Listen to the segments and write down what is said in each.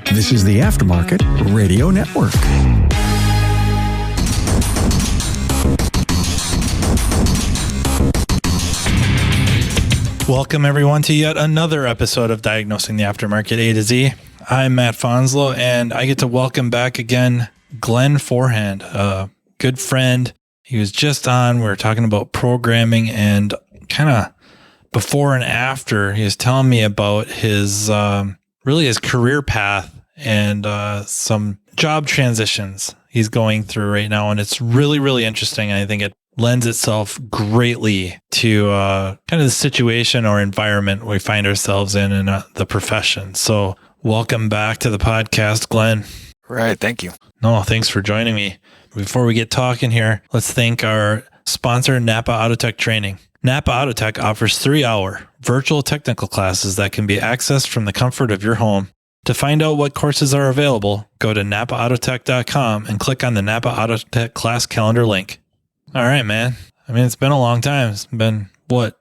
This is the Aftermarket Radio Network. Welcome, everyone, to yet another episode of Diagnosing the Aftermarket A to Z. I'm Matt Fonslow, and I get to welcome back again Glen Forehand, a good friend. He was just on. We were talking about programming and kind of before and after. He was telling me about his his career path and some job transitions he's going through right now. And it's really, really interesting. I think it lends itself greatly to kind of the situation or environment we find ourselves in the profession. So welcome back to the podcast, Glen. Right. Thank you. No, thanks for joining me. Before we get talking here, let's thank our sponsor, Napa Autotech Training. Napa Autotech offers 3-hour virtual technical classes that can be accessed from the comfort of your home. To find out what courses are available, go to napaautotech.com and click on the Napa Autotech class calendar link. All right, man. I mean, it's been a long time. It's been, what?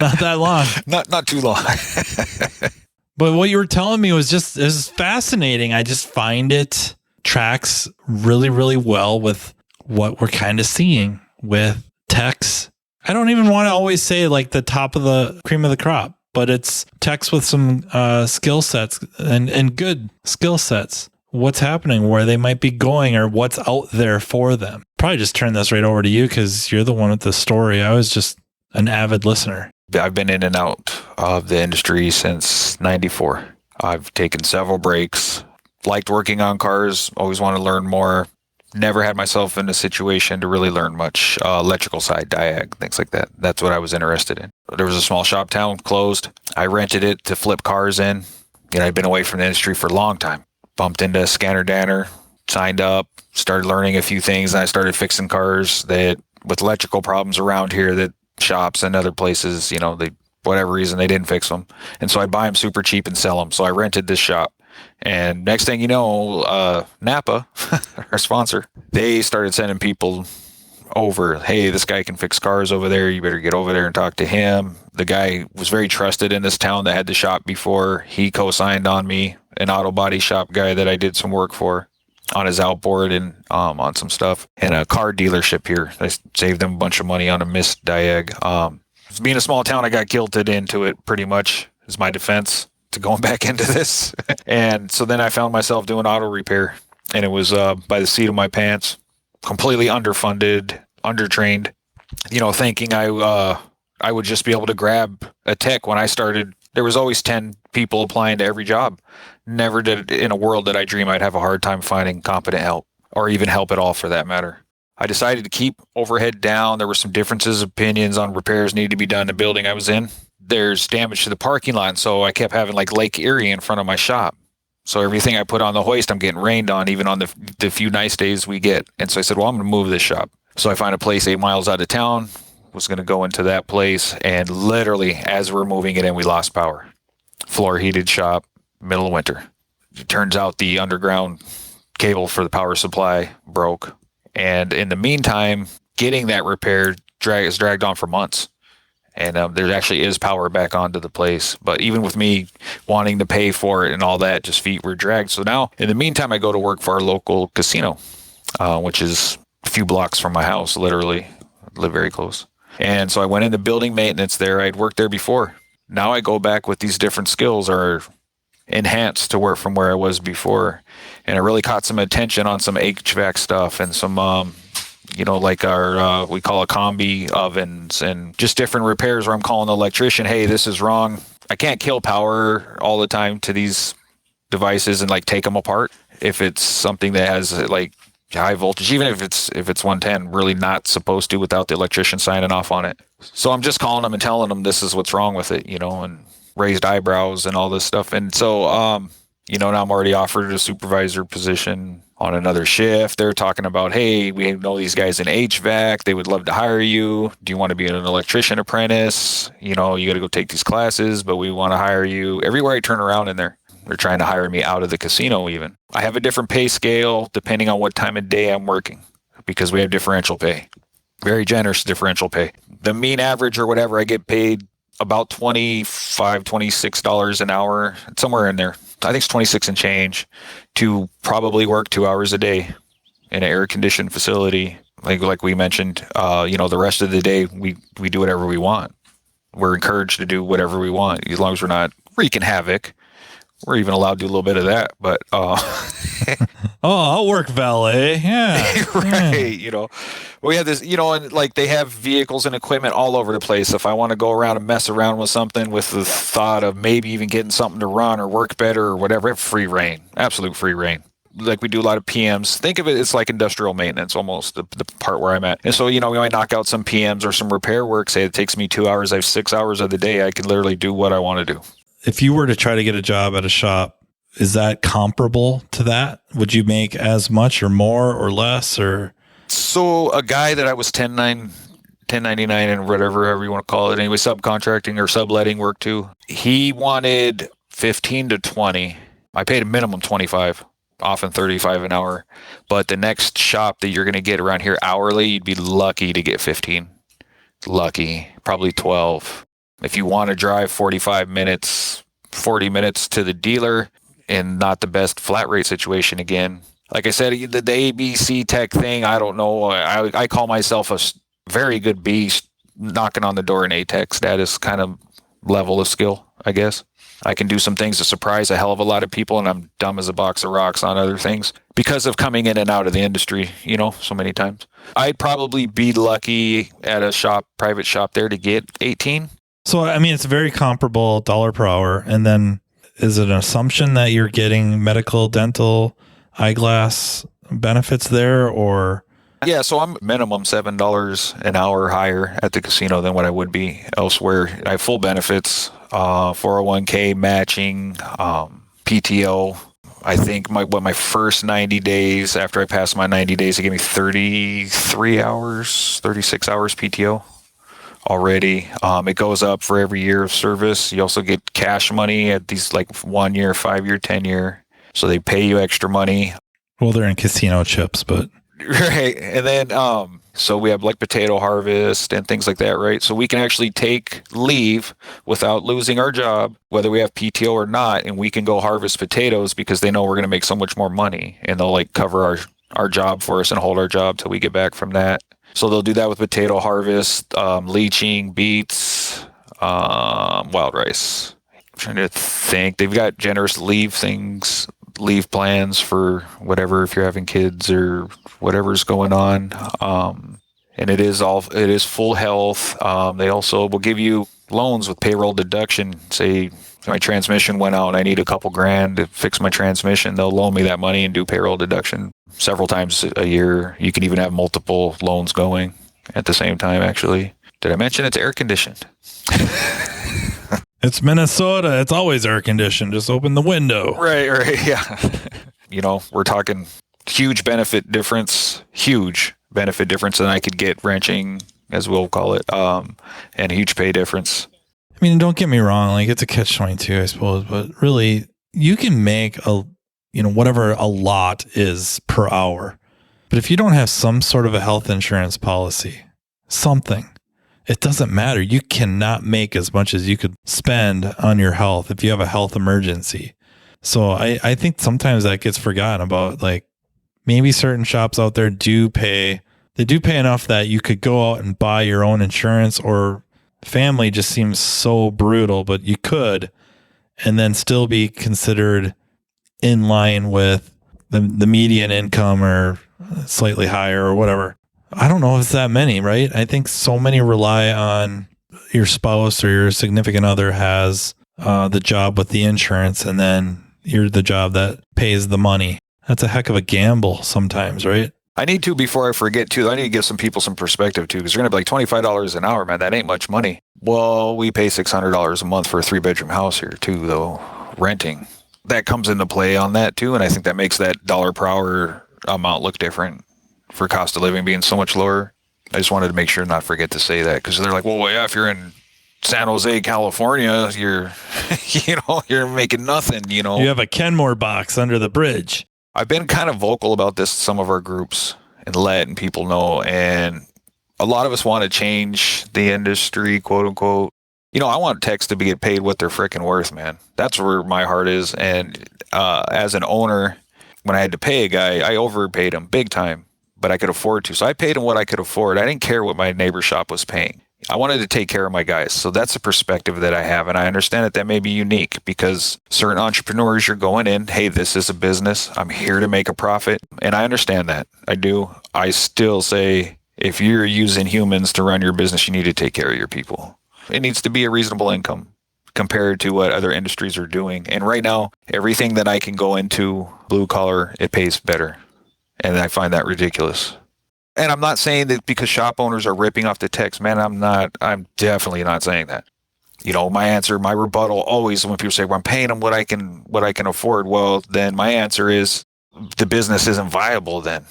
Not that long. Not too long. But what you were telling me was is fascinating. I just find it tracks really, really well with what we're kind of seeing with techs. I don't even want to always say like the top of the cream of the crop, but it's techs with some skill sets and good skill sets. What's happening, where they might be going, or what's out there for them. Probably just turn this right over to you because you're the one with the story. I was just an avid listener. I've been in and out of the industry since '94. I've taken several breaks, liked working on cars, always wanted to learn more. Never had myself in a situation to really learn much. Electrical side, diag, things like that. That's what I was interested in. There was a small shop town, closed. I rented it to flip cars in. I'd been away from the industry for a long time. Bumped into Scanner Danner, signed up, started learning a few things, and I started fixing cars that with electrical problems around here that shops and other places, they, whatever reason, they didn't fix them. And so I'd buy them super cheap and sell them. So I rented this shop. And next thing you know, Napa, our sponsor, they started sending people over. Hey, this guy can fix cars over there. You better get over there and talk to him. The guy was very trusted in this town that had the shop before. He co-signed on me, an auto body shop guy that I did some work for on his outboard and on some stuff. And a car dealership here. I saved them a bunch of money on a missed diag. Being a small town, I got guilted into it pretty much as my defense to going back into this. And so then I found myself doing auto repair, and it was by the seat of my pants, completely underfunded, undertrained, thinking I would just be able to grab a tech. When I started, there was always 10 people applying to every job. Never did in a world that I dream I'd have a hard time finding competent help, or even help at all for that matter. I decided to keep overhead down. There were some differences of opinions on repairs needed to be done in the building I was in. There's damage to the parking lot, so I kept having like Lake Erie in front of my shop. So everything I put on the hoist, I'm getting rained on, even on the few nice days we get. And so I said, well, I'm going to move this shop. So I find a place 8 miles out of town, was going to go into that place, and literally as we're moving it in, we lost power. Floor heated shop, middle of winter. It turns out the underground cable for the power supply broke. And in the meantime, getting that repaired is dragged on for months. And there actually is power back onto the place. But even with me wanting to pay for it and all that, just feet were dragged. So now, in the meantime, I go to work for our local casino, which is a few blocks from my house, literally. I live very close. And so I went into building maintenance there. I'd worked there before. Now I go back with these different skills, or enhanced to work from where I was before. And I really caught some attention on some HVAC stuff and some, like our, we call it combi ovens, and just different repairs where I'm calling the electrician, hey, this is wrong. I can't kill power all the time to these devices and like take them apart. If it's something that has like high voltage, even if it's 110, really not supposed to without the electrician signing off on it. So I'm just calling them and telling them this is what's wrong with it, and raised eyebrows and all this stuff. And so, now I'm already offered a supervisor position on another shift. They're talking about, hey, we know these guys in HVAC. They would love to hire you. Do you want to be an electrician apprentice? You got to go take these classes, but we want to hire you. Everywhere I turn around in there, they're trying to hire me out of the casino even. I have a different pay scale depending on what time of day I'm working, because we have differential pay. Very generous differential pay. The mean average or whatever, I get paid about $25, $26 an hour, somewhere in there, I think it's 26 and change to probably work 2 hours a day in an air conditioned facility. Like we mentioned, the rest of the day we do whatever we want. We're encouraged to do whatever we want as long as we're not wreaking havoc. We're even allowed to do a little bit of that, but I'll work valet. Yeah. right. We have this, and like they have vehicles and equipment all over the place. If I want to go around and mess around with something with the thought of maybe even getting something to run or work better or whatever, free reign, absolute free reign. Like we do a lot of PMs. Think of it, it's like industrial maintenance almost, the part where I'm at. And so, we might knock out some PMs or some repair work. Say it takes me 2 hours. I have 6 hours of the day. I can literally do what I want to do. If you were to try to get a job at a shop, is that comparable to that? Would you make as much or more or less or? So a guy that I was 1099 and whatever, however you want to call it, anyway, subcontracting or subletting work to, he wanted 15 to 20. I paid a minimum 25, often 35 an hour. But the next shop that you're going to get around here hourly, you'd be lucky to get 15. Lucky, probably 12. If you want to drive 45 minutes, 40 minutes to the dealer and not the best flat rate situation again. Like I said, the ABC tech thing, I don't know. I call myself a very good beast knocking on the door in A-Tech status kind of level of skill, I guess. I can do some things to surprise a hell of a lot of people, and I'm dumb as a box of rocks on other things because of coming in and out of the industry, so many times. I'd probably be lucky at a private shop there to get 18. So, it's very comparable dollar per hour. And then is it an assumption that you're getting medical, dental, eyeglass benefits there or? Yeah, so I'm minimum $7 an hour higher at the casino than what I would be elsewhere. I have full benefits, 401k matching, PTO. I think my first 90 days, after I passed my 90 days, they gave me 36 hours PTO already. It goes up for every year of service. You also get cash money at these 1 year, 5 year, 10 year. So they pay you extra money. Well, they're in casino chips, but. Right. And then, so we have potato harvest and things like that, right? So we can actually take leave without losing our job, whether we have PTO or not, and we can go harvest potatoes because they know we're going to make so much more money, and they'll cover our job for us and hold our job till we get back from that. So they'll do that with potato harvest, leaching, beets, wild rice. I'm trying to think. They've got generous leave plans for whatever, if you're having kids or whatever's going on. And it is full health. They also will give you loans with payroll deduction. Say my transmission went out and I need a couple grand to fix my transmission. They'll loan me that money and do payroll deduction several times a year. You can even have multiple loans going at the same time, actually. Did I mention it's air conditioned? It's Minnesota. It's always air conditioned. Just open the window. Right. Yeah. We're talking huge benefit difference than I could get ranching, as we'll call it, and a huge pay difference. Don't get me wrong. It's a catch-22, I suppose, but really you can make whatever a lot is per hour. But if you don't have some sort of a health insurance policy, it doesn't matter. You cannot make as much as you could spend on your health if you have a health emergency. So I think sometimes that gets forgotten about. Maybe certain shops out there do pay enough that you could go out and buy your own insurance, or family just seems so brutal, but you could, and then still be considered in line with the median income or slightly higher or whatever. I don't know if it's that many, right? I think so many rely on your spouse or your significant other has the job with the insurance, and then you're the job that pays the money. That's a heck of a gamble sometimes, right? I need to, before I forget too, I need to give some people some perspective too, because they're going to be $25 an hour, man. That ain't much money. Well, we pay $600 a month for a 3-bedroom house here too, though, renting. That comes into play on that too, and I think that makes that dollar per hour amount look different for cost of living being so much lower. I just wanted to make sure not forget to say that, because they're like, well, yeah, if you're in San Jose, California, you're making nothing, You have a Kenmore box under the bridge. I've been kind of vocal about this in some of our groups and letting people know, and a lot of us want to change the industry, quote unquote. I want techs to get paid what they're freaking worth, man. That's where my heart is, and as an owner, when I had to pay a guy, I overpaid him big time, but I could afford to. So I paid him what I could afford. I didn't care what my neighbor shop was paying. I wanted to take care of my guys. So that's a perspective that I have. And I understand that may be unique because certain entrepreneurs, you're going in, hey, this is a business. I'm here to make a profit. And I understand that. I do. I still say, if you're using humans to run your business, you need to take care of your people. It needs to be a reasonable income compared to what other industries are doing. And right now, everything that I can go into blue collar, it pays better. And I find that ridiculous. And I'm not saying that because shop owners are ripping off the techs, man, I'm definitely not saying that. You know, my rebuttal always when people say, well, I'm paying them what I can afford. Well, then my answer is the business isn't viable then.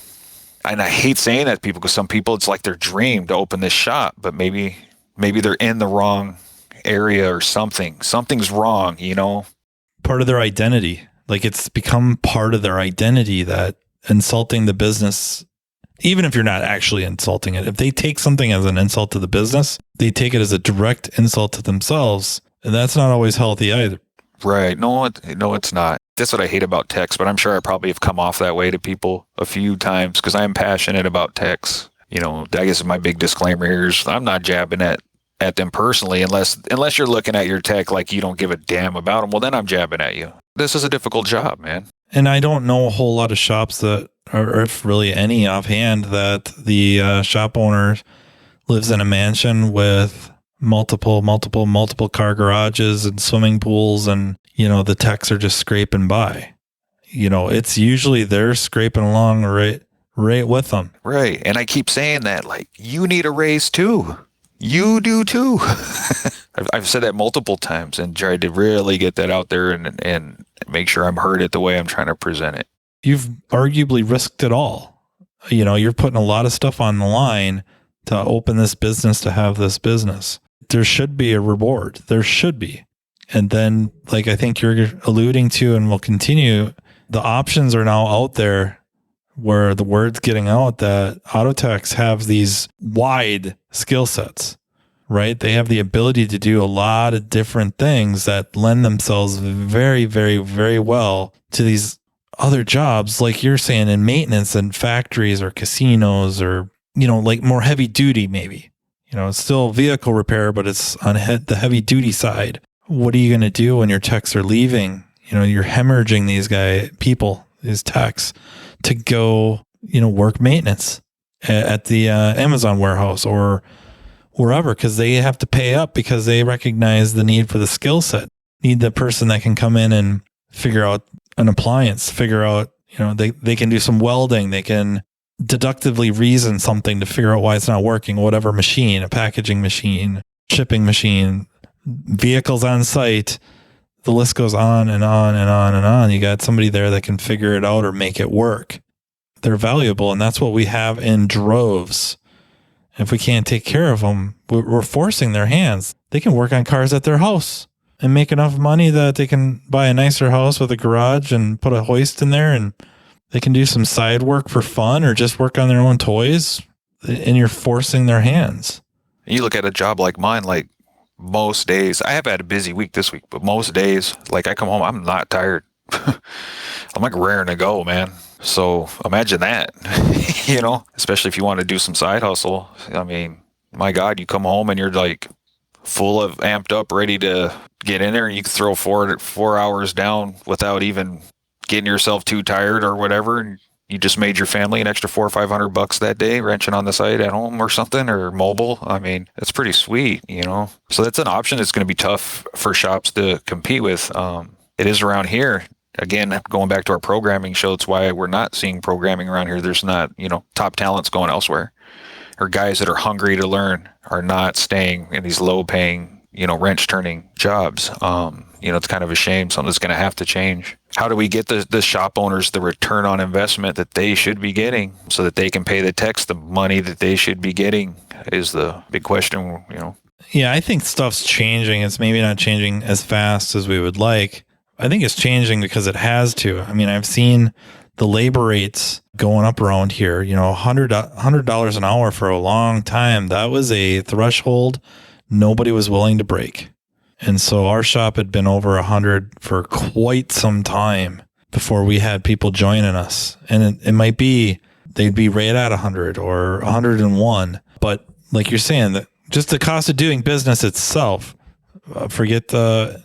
And I hate saying that to people because some people, it's like their dream to open this shop, but maybe they're in the wrong area or something. Something's wrong, you know? Part of their identity. Like it's become part of their identity that insulting the business, even if you're not actually insulting it, if they take something as an insult to the business, they take it as a direct insult to themselves. And that's not always healthy either. Right. No, it's not. That's what I hate about techs, but I'm sure I probably have come off that way to people a few times because I am passionate about techs. You know, I guess my big disclaimer here is I'm not jabbing at them personally unless you're looking at your tech like you don't give a damn about them. Well, then I'm jabbing at you. This is a difficult job, man. And I don't know a whole lot of shops that, or if really any offhand, that the shop owner lives in a mansion with multiple car garages and swimming pools, and you know the techs are just scraping by. You know, it's usually they're scraping along right with them. Right, and I keep saying that, like, you need a raise too. You do too. I've said that multiple times and tried to really get that out there and make sure I'm heard it the way I'm trying to present it. You've arguably risked it all. You know, you're putting a lot of stuff on the line to open this business, to have this business. There should be a reward. There should be. And then, like I think you're alluding to and will continue, the options are now out there where the word's getting out that auto techs have these wide skill sets, right? They have the ability to do a lot of different things that lend themselves very, very, very well to these other jobs, like you're saying, in maintenance and factories or casinos or, you know, like more heavy duty, maybe. You know, it's still vehicle repair, but it's on the heavy duty side. What are you going to do when your techs are leaving? You know, you're hemorrhaging these techs to go, you know, work maintenance at the Amazon warehouse or wherever, because they have to pay up because they recognize the need for the skill set. Need the person that can come in and figure out an appliance, figure out, you know, they can do some welding. They can deductively reason something to figure out why it's not working, whatever machine, a packaging machine, shipping machine, vehicles on site. The list goes on and on and on and on. You got somebody there that can figure it out or make it work. They're valuable, and that's what we have in droves. If we can't take care of them, we're forcing their hands. They can work on cars at their house and make enough money that they can buy a nicer house with a garage and put a hoist in there, and they can do some side work for fun or just work on their own toys, and you're forcing their hands. You look at a job like mine, like, most days, I have had a busy week this week, but most days, like I come home, I'm not tired. I'm like raring to go, man. So imagine that, you know, especially if you want to do some side hustle. I mean, my God, you come home and you're like full of amped up, ready to get in there, and you can throw 4 hours down without even getting yourself too tired or whatever. And you just made your family an extra $400 or $500 that day, wrenching on the site at home or something, or mobile. I mean, that's pretty sweet, you know? So that's an option that's going to be tough for shops to compete with. It is around here. Again, going back to our programming show, it's why we're not seeing programming around here. There's not, you know, top talents going elsewhere, or guys that are hungry to learn are not staying in these low paying, you know, wrench turning jobs. You know, it's kind of a shame. Something's going to have to change. How do we get the shop owners the return on investment that they should be getting so that they can pay the techs the money that they should be getting is the big question, you know? Yeah, I think stuff's changing. It's maybe not changing as fast as we would like. I think it's changing because it has to. I mean, I've seen the labor rates going up around here, you know, $100 an hour for a long time. That was a threshold nobody was willing to break. And so our shop had been over 100 for quite some time. before we had people joining us. And it might be, they'd be right at 100 or 101. But like you're saying, that just the cost of doing business itself, forget the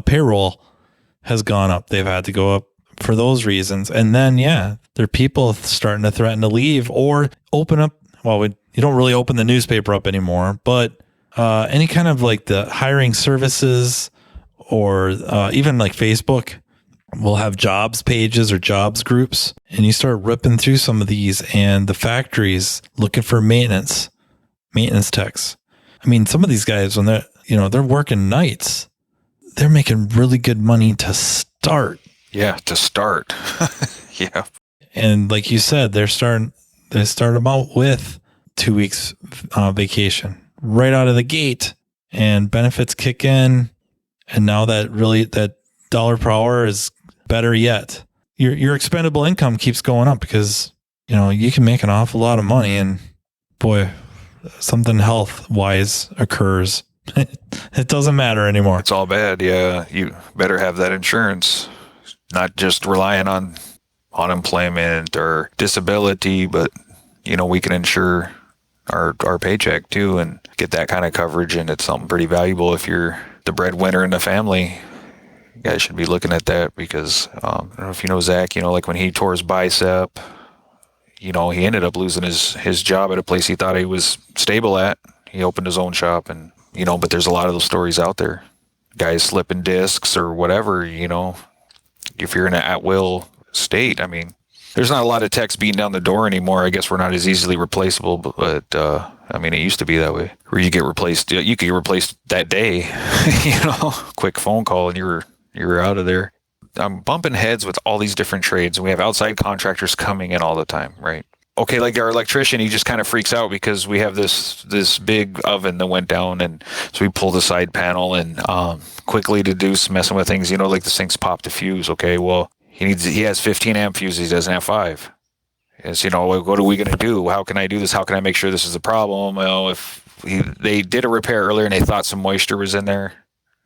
payroll, has gone up. They've had to go up for those reasons. And then, there are people starting to threaten to leave or open up. Well, you don't really open the newspaper up anymore, but any kind of like the hiring services or even like Facebook will have jobs pages or jobs groups, and you start ripping through some of these, and the factories looking for maintenance techs. I mean, some of these guys, when they're working nights, they're making really good money to start. Yeah, to start. Yeah. And like you said, they start them out with 2 weeks vacation right out of the gate, and benefits kick in. And now that dollar per hour is better yet. Your expendable income keeps going up because, you can make an awful lot of money, and boy, something health wise occurs. It doesn't matter anymore. It's all bad. Yeah. You better have that insurance, not just relying on unemployment or disability, but, we can insure our paycheck too and get that kind of coverage. And it's something pretty valuable if you're the breadwinner in the family. You guys should be looking at that because I don't know if you know Zach, like when he tore his bicep, he ended up losing his job at a place he thought he was stable at. He opened his own shop and, but there's a lot of those stories out there. Guys slipping discs or whatever, if you're in an at-will state. I mean, there's not a lot of techs beating down the door anymore. I guess we're not as easily replaceable, but it used to be that way where you get replaced. You could get replaced that day, quick phone call and you were out of there. I'm bumping heads with all these different trades, and we have outside contractors coming in all the time, right? Okay, like our electrician, he just kind of freaks out because we have this big oven that went down, and so we pull the side panel and quickly deduce messing with things, like the sink's popped a fuse. Okay, well, he has 15 amp fuses, he doesn't have 5. It's, what are we going to do? How can I do this? How can I make sure this is a problem? If they did a repair earlier and they thought some moisture was in there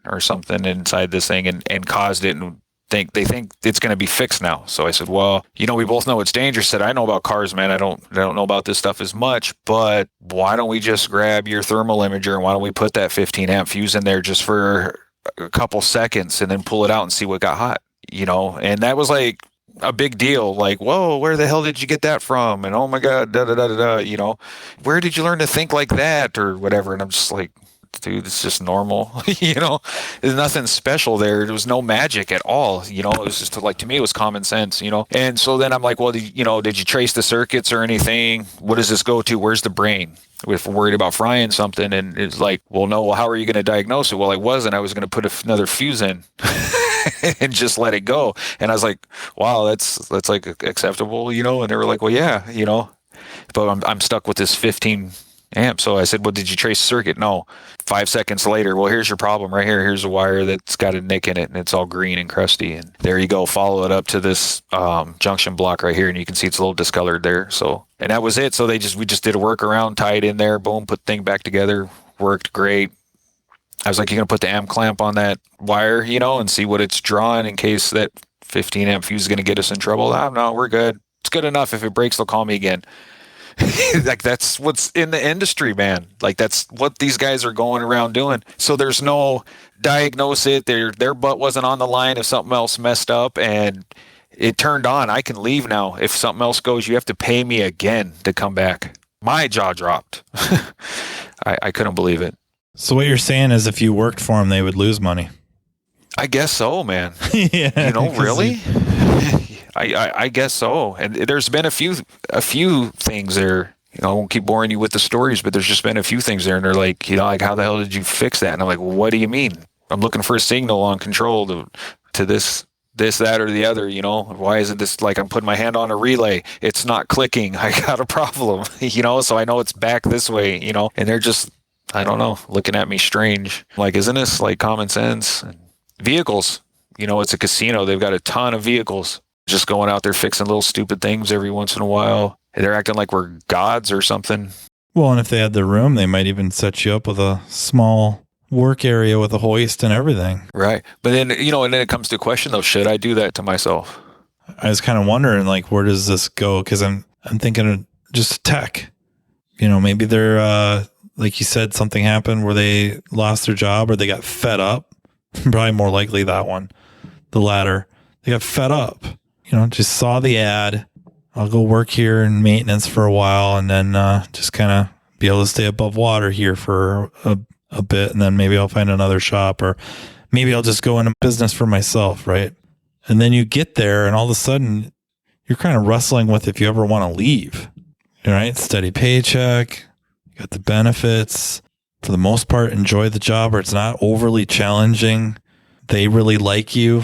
or something inside this thing and caused it, and they think it's going to be fixed now. So I said, well, we both know it's dangerous. I said, I know about cars, man. I don't know about this stuff as much, but why don't we just grab your thermal imager and why don't we put that 15 amp fuse in there just for a couple seconds and then pull it out and see what got hot, And that was like a big deal. Like, whoa, where the hell did you get that from? And oh my God, where did you learn to think like that or whatever? And I'm just like, dude, it's just normal. There's nothing special there. There was no magic at all. It was just to me, it was common sense, And so then I'm like, well, did you trace the circuits or anything? What does this go to? Where's the brain? If we're worried about frying something, and it's like, well, no, well, how are you going to diagnose it? Well, I was going to put another fuse in and just let it go. And I was like, wow, that's like acceptable, And they were like, well, yeah, but I'm stuck with this 15 amp. So I said, well, did you trace the circuit? No. 5 seconds later, well, here's your problem right here. Here's a wire that's got a nick in it and it's all green and crusty. And there you go. Follow it up to this junction block right here. And you can see it's a little discolored there. So, and that was it. So we just did a workaround, tied in there, boom, put the thing back together. Worked great. I was like, you're going to put the amp clamp on that wire, and see what it's drawing in case that 15 amp fuse is going to get us in trouble. Oh, no, we're good. It's good enough. If it breaks, they'll call me again. Like, that's what's in the industry, man. Like, that's what these guys are going around doing. So there's no diagnose it. Their butt wasn't on the line if something else messed up and it turned on. I can leave now. If something else goes, you have to pay me again to come back. My jaw dropped. I couldn't believe it. So what you're saying is if you worked for them, they would lose money. I guess so, man. Yeah, really? I guess so. And there's been a few things there. I won't keep boring you with the stories, but there's just been a few things there, and they're like, like, how the hell did you fix that? And I'm like, well, what do you mean? I'm looking for a signal on control to this, that, or the other. Why isn't this like I'm putting my hand on a relay? It's not clicking. I got a problem. So I know it's back this way. And they're just, I don't know, looking at me strange. Like, isn't this like common sense? And vehicles. It's a casino. They've got a ton of vehicles. Just going out there fixing little stupid things every once in a while. They're acting like we're gods or something. Well, and if they had the room, they might even set you up with a small work area with a hoist and everything. Right. But then, and then it comes to a question, though, should I do that to myself? I was kind of wondering, like, where does this go? Because I'm thinking of just tech. Maybe they're like you said, something happened where they lost their job or they got fed up. Probably more likely that one, the latter. They got fed up. Just saw the ad. I'll go work here in maintenance for a while, and then just kind of be able to stay above water here for a bit, and then maybe I'll find another shop, or maybe I'll just go into business for myself, right? And then you get there, and all of a sudden, you're kind of wrestling with if you ever want to leave, right? Steady paycheck, you got the benefits. For the most part, enjoy the job, or it's not overly challenging. They really like you.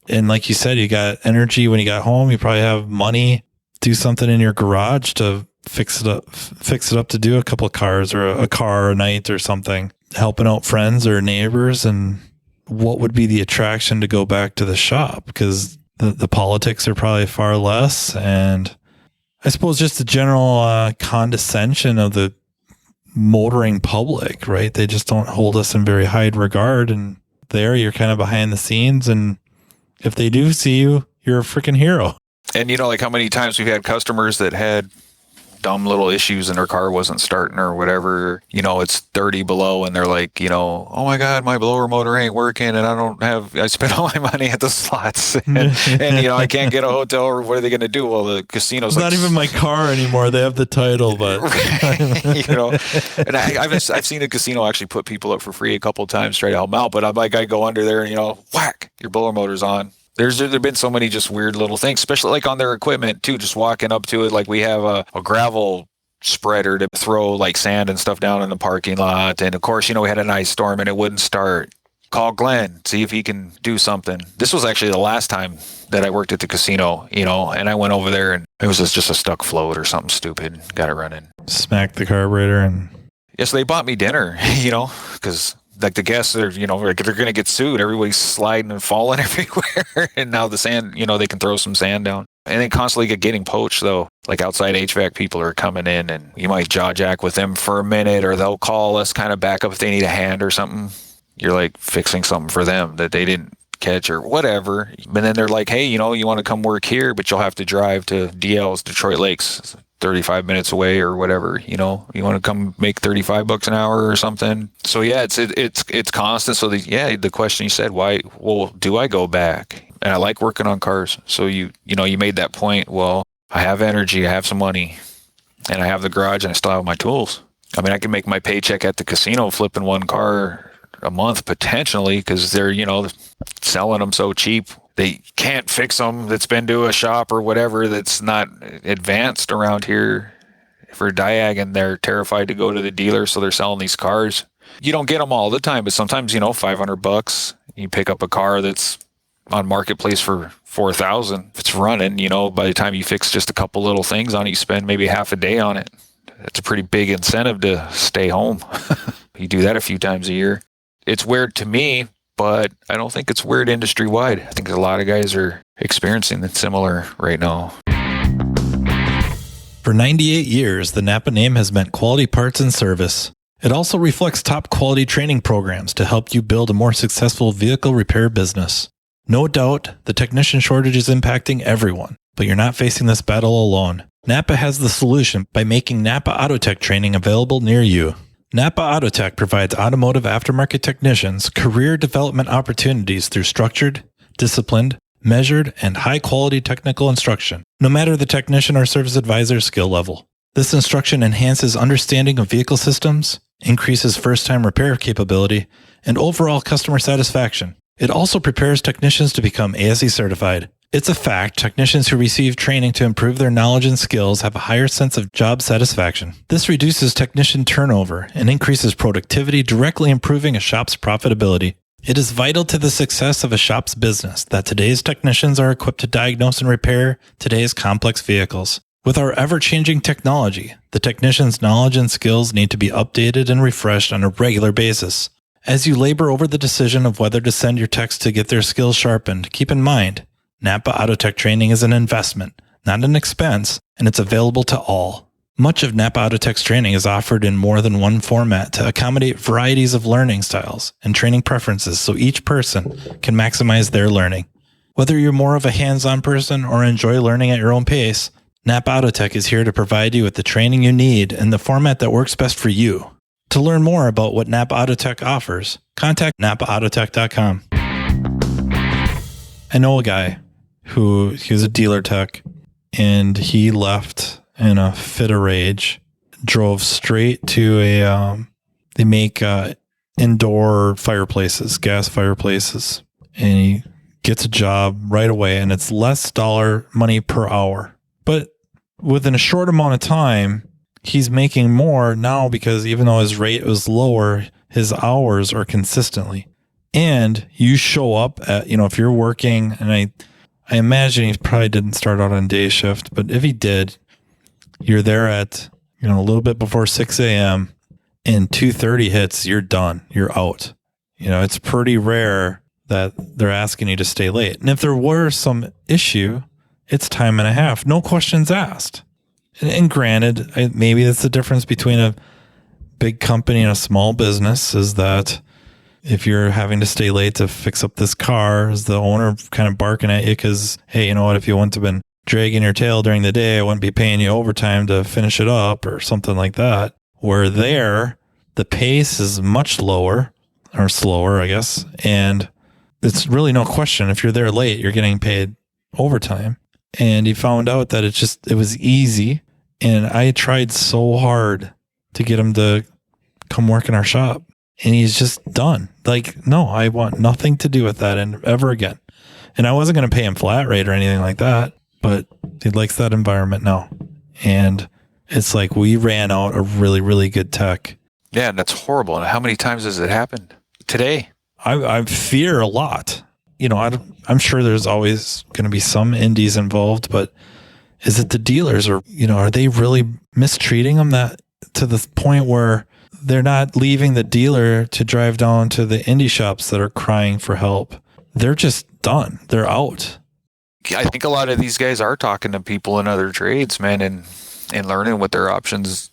And like you said, you got energy when you got home. You probably have money. Do something in your garage to fix it up to do a couple of cars or a car a night or something. Helping out friends or neighbors. And what would be the attraction to go back to the shop? Because the politics are probably far less. And I suppose just the general condescension of the motoring public, right? They just don't hold us in very high regard. And there you're kind of behind the scenes. And if they do see you, you're a freaking hero. And like how many times we've had customers that had dumb little issues and their car wasn't starting or whatever, it's 30 below and they're like, oh my God, my blower motor ain't working and I spent all my money at the slots and I can't get a hotel, or what are they going to do? Well, the casino's it's not even my car anymore. They have the title, but and I've seen a casino actually put people up for free a couple of times, try to help them out. But I'm like, I go under there and whack, your blower motor's on. There've been so many just weird little things, especially like on their equipment too, just walking up to it. Like we have a gravel spreader to throw like sand and stuff down in the parking lot. And of course, we had an ice storm and it wouldn't start. Call Glen, see if he can do something. This was actually the last time that I worked at the casino, and I went over there and it was just a stuck float or something stupid. Got it running. Smacked the carburetor and... Yeah, so they bought me dinner, because... like the guests are, they're going to get sued. Everybody's sliding and falling everywhere. And now the sand, they can throw some sand down. And they constantly getting poached, though. Like outside HVAC people are coming in and you might jaw jack with them for a minute, or they'll call us kind of back up if they need a hand or something. You're like fixing something for them that they didn't catch or whatever. And then they're like, hey, you want to come work here, but you'll have to drive to DL's, Detroit Lakes, 35 minutes away or whatever, you want to come make $35 an hour or something. So yeah, it's constant. So the question you said, why, well, do I go back? And I like working on cars. So you made that point. Well, I have energy, I have some money, and I have the garage and I still have my tools. I mean, I can make my paycheck at the casino flipping one car a month potentially, because they're, selling them so cheap. They can't fix them. That's been to a shop or whatever that's not advanced around here for Diag, and they're terrified to go to the dealer, so they're selling these cars. You don't get them all the time, but sometimes, $500. You pick up a car that's on Marketplace for $4,000. If it's running, by the time you fix just a couple little things on it, you spend maybe half a day on it. That's a pretty big incentive to stay home. You do that a few times a year. It's weird to me, but I don't think it's weird industry-wide. I think a lot of guys are experiencing it similar right now. For 98 years, the Napa name has meant quality parts and service. It also reflects top quality training programs to help you build a more successful vehicle repair business. No doubt, the technician shortage is impacting everyone, but you're not facing this battle alone. Napa has the solution by making Napa Autotech training available near you. Napa Autotech provides automotive aftermarket technicians career development opportunities through structured, disciplined, measured, and high-quality technical instruction, no matter the technician or service advisor's skill level. This instruction enhances understanding of vehicle systems, increases first-time repair capability, and overall customer satisfaction. It also prepares technicians to become ASE certified. It's a fact technicians who receive training to improve their knowledge and skills have a higher sense of job satisfaction. This reduces technician turnover and increases productivity, directly improving a shop's profitability. It is vital to the success of a shop's business that today's technicians are equipped to diagnose and repair today's complex vehicles. With our ever-changing technology, the technician's knowledge and skills need to be updated and refreshed on a regular basis. As you labor over the decision of whether to send your techs to get their skills sharpened, keep in mind, Napa Autotech training is an investment, not an expense, and it's available to all. Much of Napa Autotech's training is offered in more than one format to accommodate varieties of learning styles and training preferences so each person can maximize their learning. Whether you're more of a hands-on person or enjoy learning at your own pace, Napa Autotech is here to provide you with the training you need in the format that works best for you. To learn more about what Napa Autotech offers, contact napaautotech.com. I know a guy he was a dealer tech, and he left in a fit of rage, drove straight to they make indoor fireplaces, gas fireplaces, and he gets a job right away, and it's less money per hour. But within a short amount of time, he's making more now because even though his rate was lower, his hours are consistently. And you show up at, if you're working, and I imagine he probably didn't start out on day shift, but if he did, you're there at, a little bit before 6 a.m. and 2:30 hits, you're done. You're out. It's pretty rare that they're asking you to stay late. And if there were some issue, it's time and a half. No questions asked. And granted, maybe that's the difference between a big company and a small business, is that if you're having to stay late to fix up this car, is the owner kind of barking at you because, hey, you know what, if you wouldn't have been dragging your tail during the day, I wouldn't be paying you overtime to finish it up or something like that. Where there, the pace is much lower or slower, I guess. And it's really no question. If you're there late, you're getting paid overtime. And he found out that it was easy. And I tried so hard to get him to come work in our shop. And he's just done. Like, no, I want nothing to do with that ever again. And I wasn't going to pay him flat rate or anything like that, but he likes that environment now. And it's like we ran out a really, really good tech. Yeah, and that's horrible. And how many times has it happened today? I fear a lot. I'm sure there's always going to be some indies involved, but is it the dealers, or, are they really mistreating them that to the point where they're not leaving the dealer to drive down to the indie shops that are crying for help? They're just done. They're out. I think a lot of these guys are talking to people in other trades, man, and learning what their options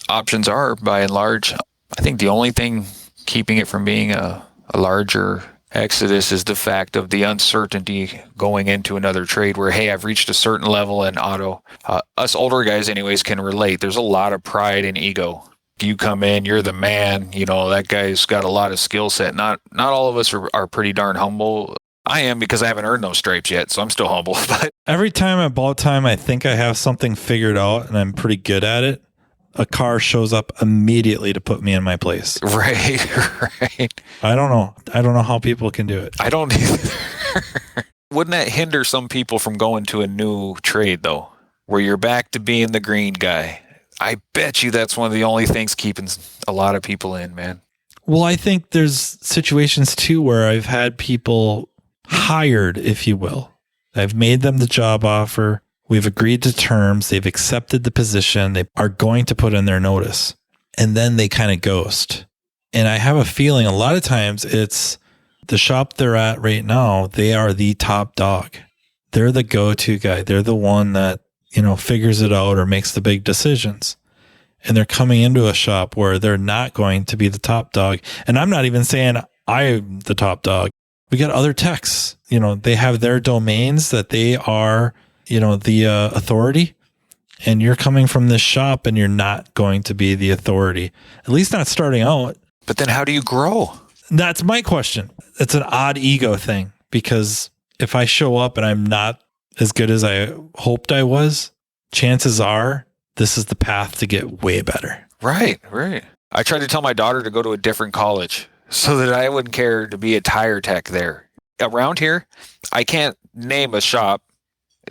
are by and large. I think the only thing keeping it from being a larger exodus is the fact of the uncertainty going into another trade where, hey, I've reached a certain level in auto. Us older guys anyways can relate. There's a lot of pride and ego. You come in, you're the man, that guy's got a lot of skill set. Not all of us are pretty darn humble. I am, because I haven't earned those stripes yet, so I'm still humble. But every time about time I think I have something figured out and I'm pretty good at it, a car shows up immediately to put me in my place. Right. I don't know how people can do it. I don't either. Wouldn't that hinder some people from going to a new trade, though, where you're back to being the green guy? I bet you that's one of the only things keeping a lot of people in, man. Well, I think there's situations too where I've had people hired, if you will. I've made them the job offer. We've agreed to terms. They've accepted the position. They are going to put in their notice. And then they kind of ghost. And I have a feeling a lot of times it's the shop they're at right now. They are the top dog. They're the go-to guy. They're the one that, figures it out or makes the big decisions. And they're coming into a shop where they're not going to be the top dog. And I'm not even saying I'm the top dog. We got other techs, they have their domains that they are, the authority, and you're coming from this shop and you're not going to be the authority, at least not starting out. But then how do you grow? That's my question. It's an odd ego thing, because if I show up and I'm not as good as I hoped I was, chances are this is the path to get way better. Right. I tried to tell my daughter to go to a different college so that I wouldn't care to be a tire tech there. Around here, I can't name a shop.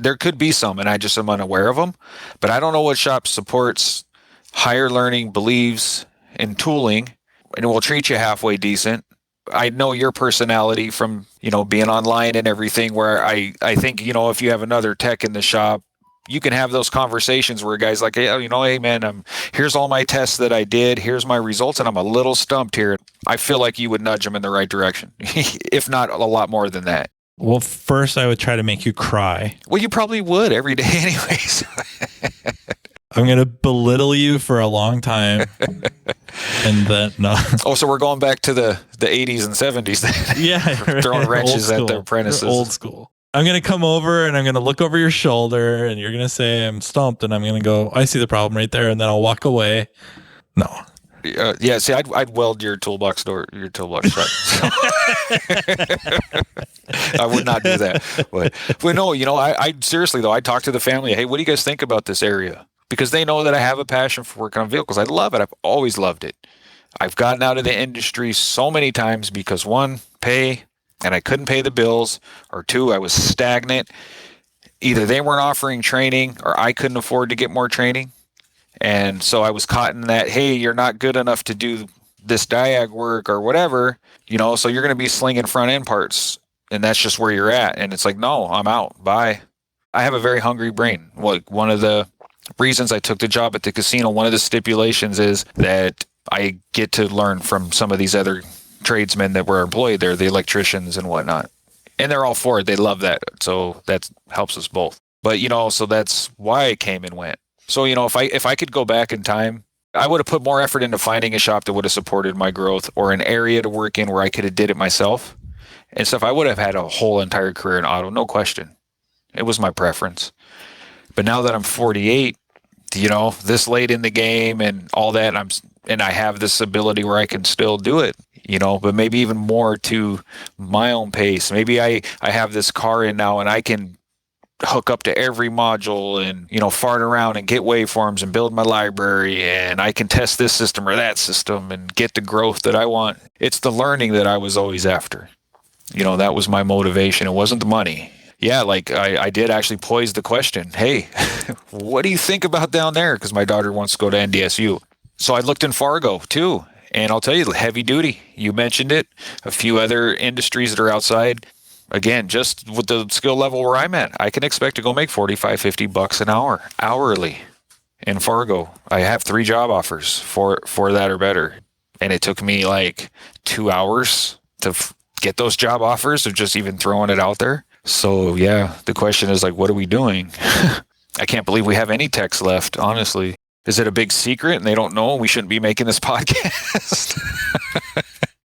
There could be some, and I just am unaware of them. But I don't know what shop supports higher learning, believes in tooling, and will treat you halfway decent. I know your personality from, being online and everything, where I think, if you have another tech in the shop, you can have those conversations where a guy's like, hey man, here's all my tests that I did. Here's my results. And I'm a little stumped here. I feel like you would nudge him in the right direction, if not a lot more than that. Well, first I would try to make you cry. Well, you probably would every day anyways. I'm going to belittle you for a long time. And then, no. Oh, so we're going back to the 80s and 70s then. Yeah. Throwing wrenches at their apprentices. Old school. I'm going to come over and I'm going to look over your shoulder and you're going to say I'm stumped and I'm going to go, I see the problem right there. And then I'll walk away. No. Yeah, see, I'd weld your toolbox shut. So. I would not do that. But no, I seriously though, I talk to the family. Hey, what do you guys think about this area? Because they know that I have a passion for working on vehicles. I love it. I've always loved it. I've gotten out of the industry so many times because one, pay, and I couldn't pay the bills, or two, I was stagnant. Either they weren't offering training or I couldn't afford to get more training. And so I was caught in that, hey, you're not good enough to do this diag work or whatever, so you're going to be slinging front end parts and that's just where you're at. And it's like, no, I'm out. Bye. I have a very hungry brain. Like one of the reasons I took the job at the casino, one of the stipulations is that I get to learn from some of these other tradesmen that were employed there, the electricians and whatnot. And they're all for it. They love that. So that helps us both. But, so that's why I came and went. So, if I could go back in time, I would have put more effort into finding a shop that would have supported my growth or an area to work in where I could have did it myself and stuff. I would have had a whole entire career in auto, no question. It was my preference. But now that I'm 48, this late in the game and all that, and I have this ability where I can still do it, but maybe even more to my own pace. Maybe I have this car in now and I can hook up to every module and, fart around and get waveforms and build my library and I can test this system or that system and get the growth that I want. It's the learning that I was always after. That was my motivation. It wasn't the money. Yeah, like I did actually pose the question, hey, what do you think about down there? Because my daughter wants to go to NDSU. So I looked in Fargo too. And I'll tell you, heavy duty, you mentioned it, a few other industries that are outside. Again, just with the skill level where I'm at, I can expect to go make $45-50 an hour, hourly in Fargo. I have 3 job offers for that or better. And it took me like 2 hours to get those job offers of just even throwing it out there. So yeah, the question is like, what are we doing? I can't believe we have any techs left, honestly. Is it a big secret and they don't know we shouldn't be making this podcast?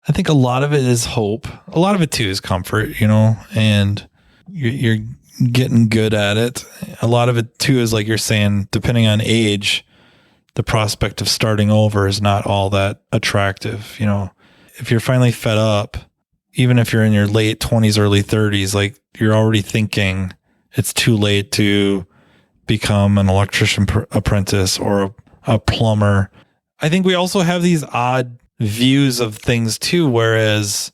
I think a lot of it is hope. A lot of it too is comfort, and you're getting good at it. A lot of it too is like you're saying, depending on age, the prospect of starting over is not all that attractive. If you're finally fed up, even if you're in your late 20s, early 30s, like you're already thinking it's too late to become an electrician apprentice or a plumber. I think we also have these odd views of things too, whereas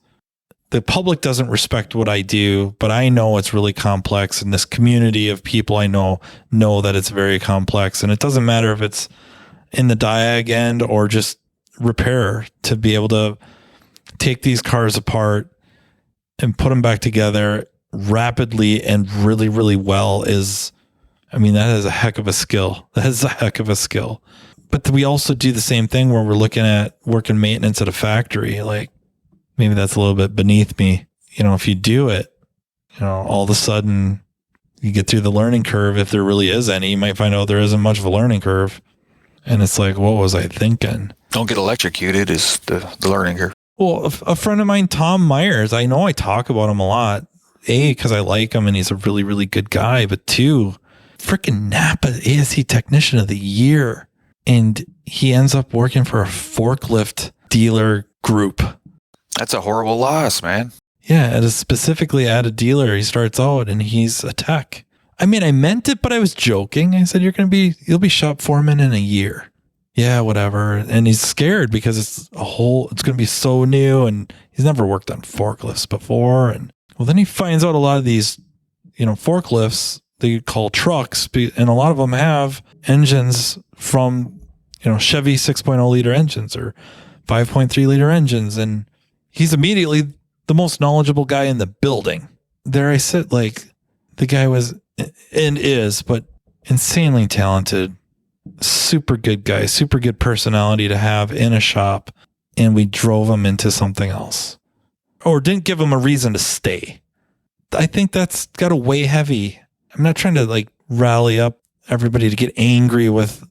the public doesn't respect what I do, but I know it's really complex, and this community of people I know that it's very complex, and it doesn't matter if it's in the diag end or just repair. To be able to take these cars apart and put them back together rapidly and really, really well that is a heck of a skill. That is a heck of a skill. But we also do the same thing where we're looking at working maintenance at a factory. Like maybe that's a little bit beneath me. If you do it, all of a sudden you get through the learning curve. If there really is any, you might find out there isn't much of a learning curve. And it's like, what was I thinking? Don't get electrocuted is the learning curve. Well, a friend of mine, Tom Myers, I know I talk about him a lot. A, because I like him and he's a really, really good guy. But 2, freaking Napa ASE Technician of the Year. And he ends up working for a forklift dealer group. That's a horrible loss, man. Yeah, specifically at a dealer. He starts out and he's a tech. I meant it, but I was joking. I said, you'll be shop foreman in a year. Yeah, whatever. And he's scared because it's going to be so new and he's never worked on forklifts before. And well, then he finds out a lot of these, forklifts they call trucks, and a lot of them have engines from, Chevy 6.0 liter engines or 5.3 liter engines. And he's immediately the most knowledgeable guy in the building. There I sit, like the guy was and is, but insanely talented, super good guy, super good personality to have in a shop. And we drove him into something else or didn't give him a reason to stay. I think that's got to weigh heavy. I'm not trying to rally up everybody to get angry with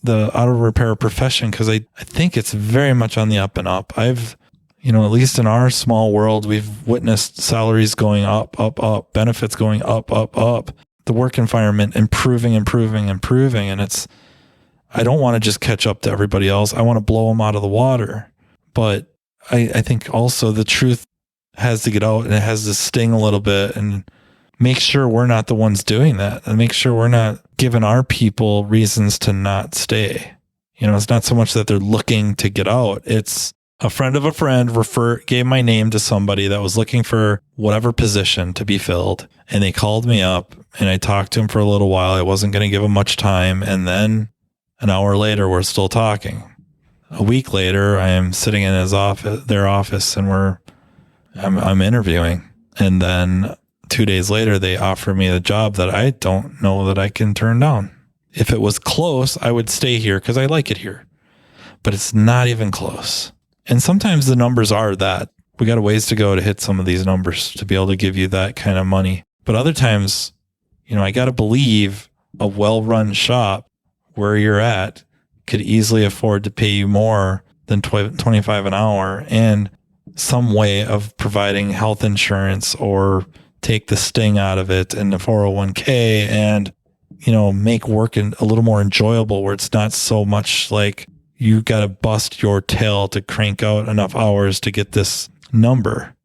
the auto repair profession because I think it's very much on the up and up. I've, at least in our small world, we've witnessed salaries going up, up, up, benefits going up, up, up, the work environment improving. And I don't want to just catch up to everybody else. I want to blow them out of the water. But I think also the truth has to get out and it has to sting a little bit and make sure we're not the ones doing that and make sure we're not giving our people reasons to not stay. It's not so much that they're looking to get out. It's a friend of a friend gave my name to somebody that was looking for whatever position to be filled. And they called me up and I talked to him for a little while. I wasn't going to give him much time. And then an hour later, we're still talking. A week later, I am sitting in their office and I'm interviewing. And then 2 days later, they offer me a job that I don't know that I can turn down. If it was close, I would stay here because I like it here, but it's not even close. And sometimes the numbers are that we got a ways to go to hit some of these numbers to be able to give you that kind of money. But other times, I got to believe a well-run shop where you're at could easily afford to pay you more than $25 an hour and some way of providing health insurance or take the sting out of it in the 401k and, make work a little more enjoyable where it's not so much like you got to bust your tail to crank out enough hours to get this number.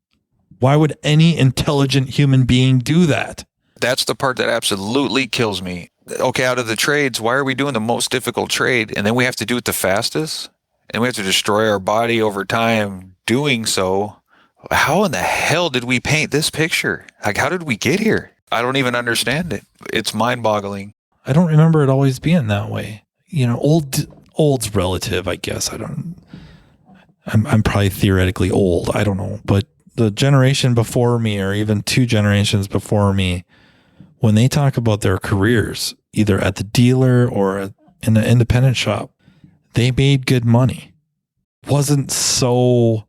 Why would any intelligent human being do that? That's the part that absolutely kills me. Okay, out of the trades, why are we doing the most difficult trade? And then we have to do it the fastest? And we have to destroy our body over time doing so. How in the hell did we paint this picture? Like, how did we get here? I don't even understand it. It's mind-boggling. I don't remember it always being that way. Old's relative, I guess. I'm probably theoretically old. I don't know. But the generation before me, or even 2 generations before me, when they talk about their careers, either at the dealer or in the independent shop, they made good money. Wasn't so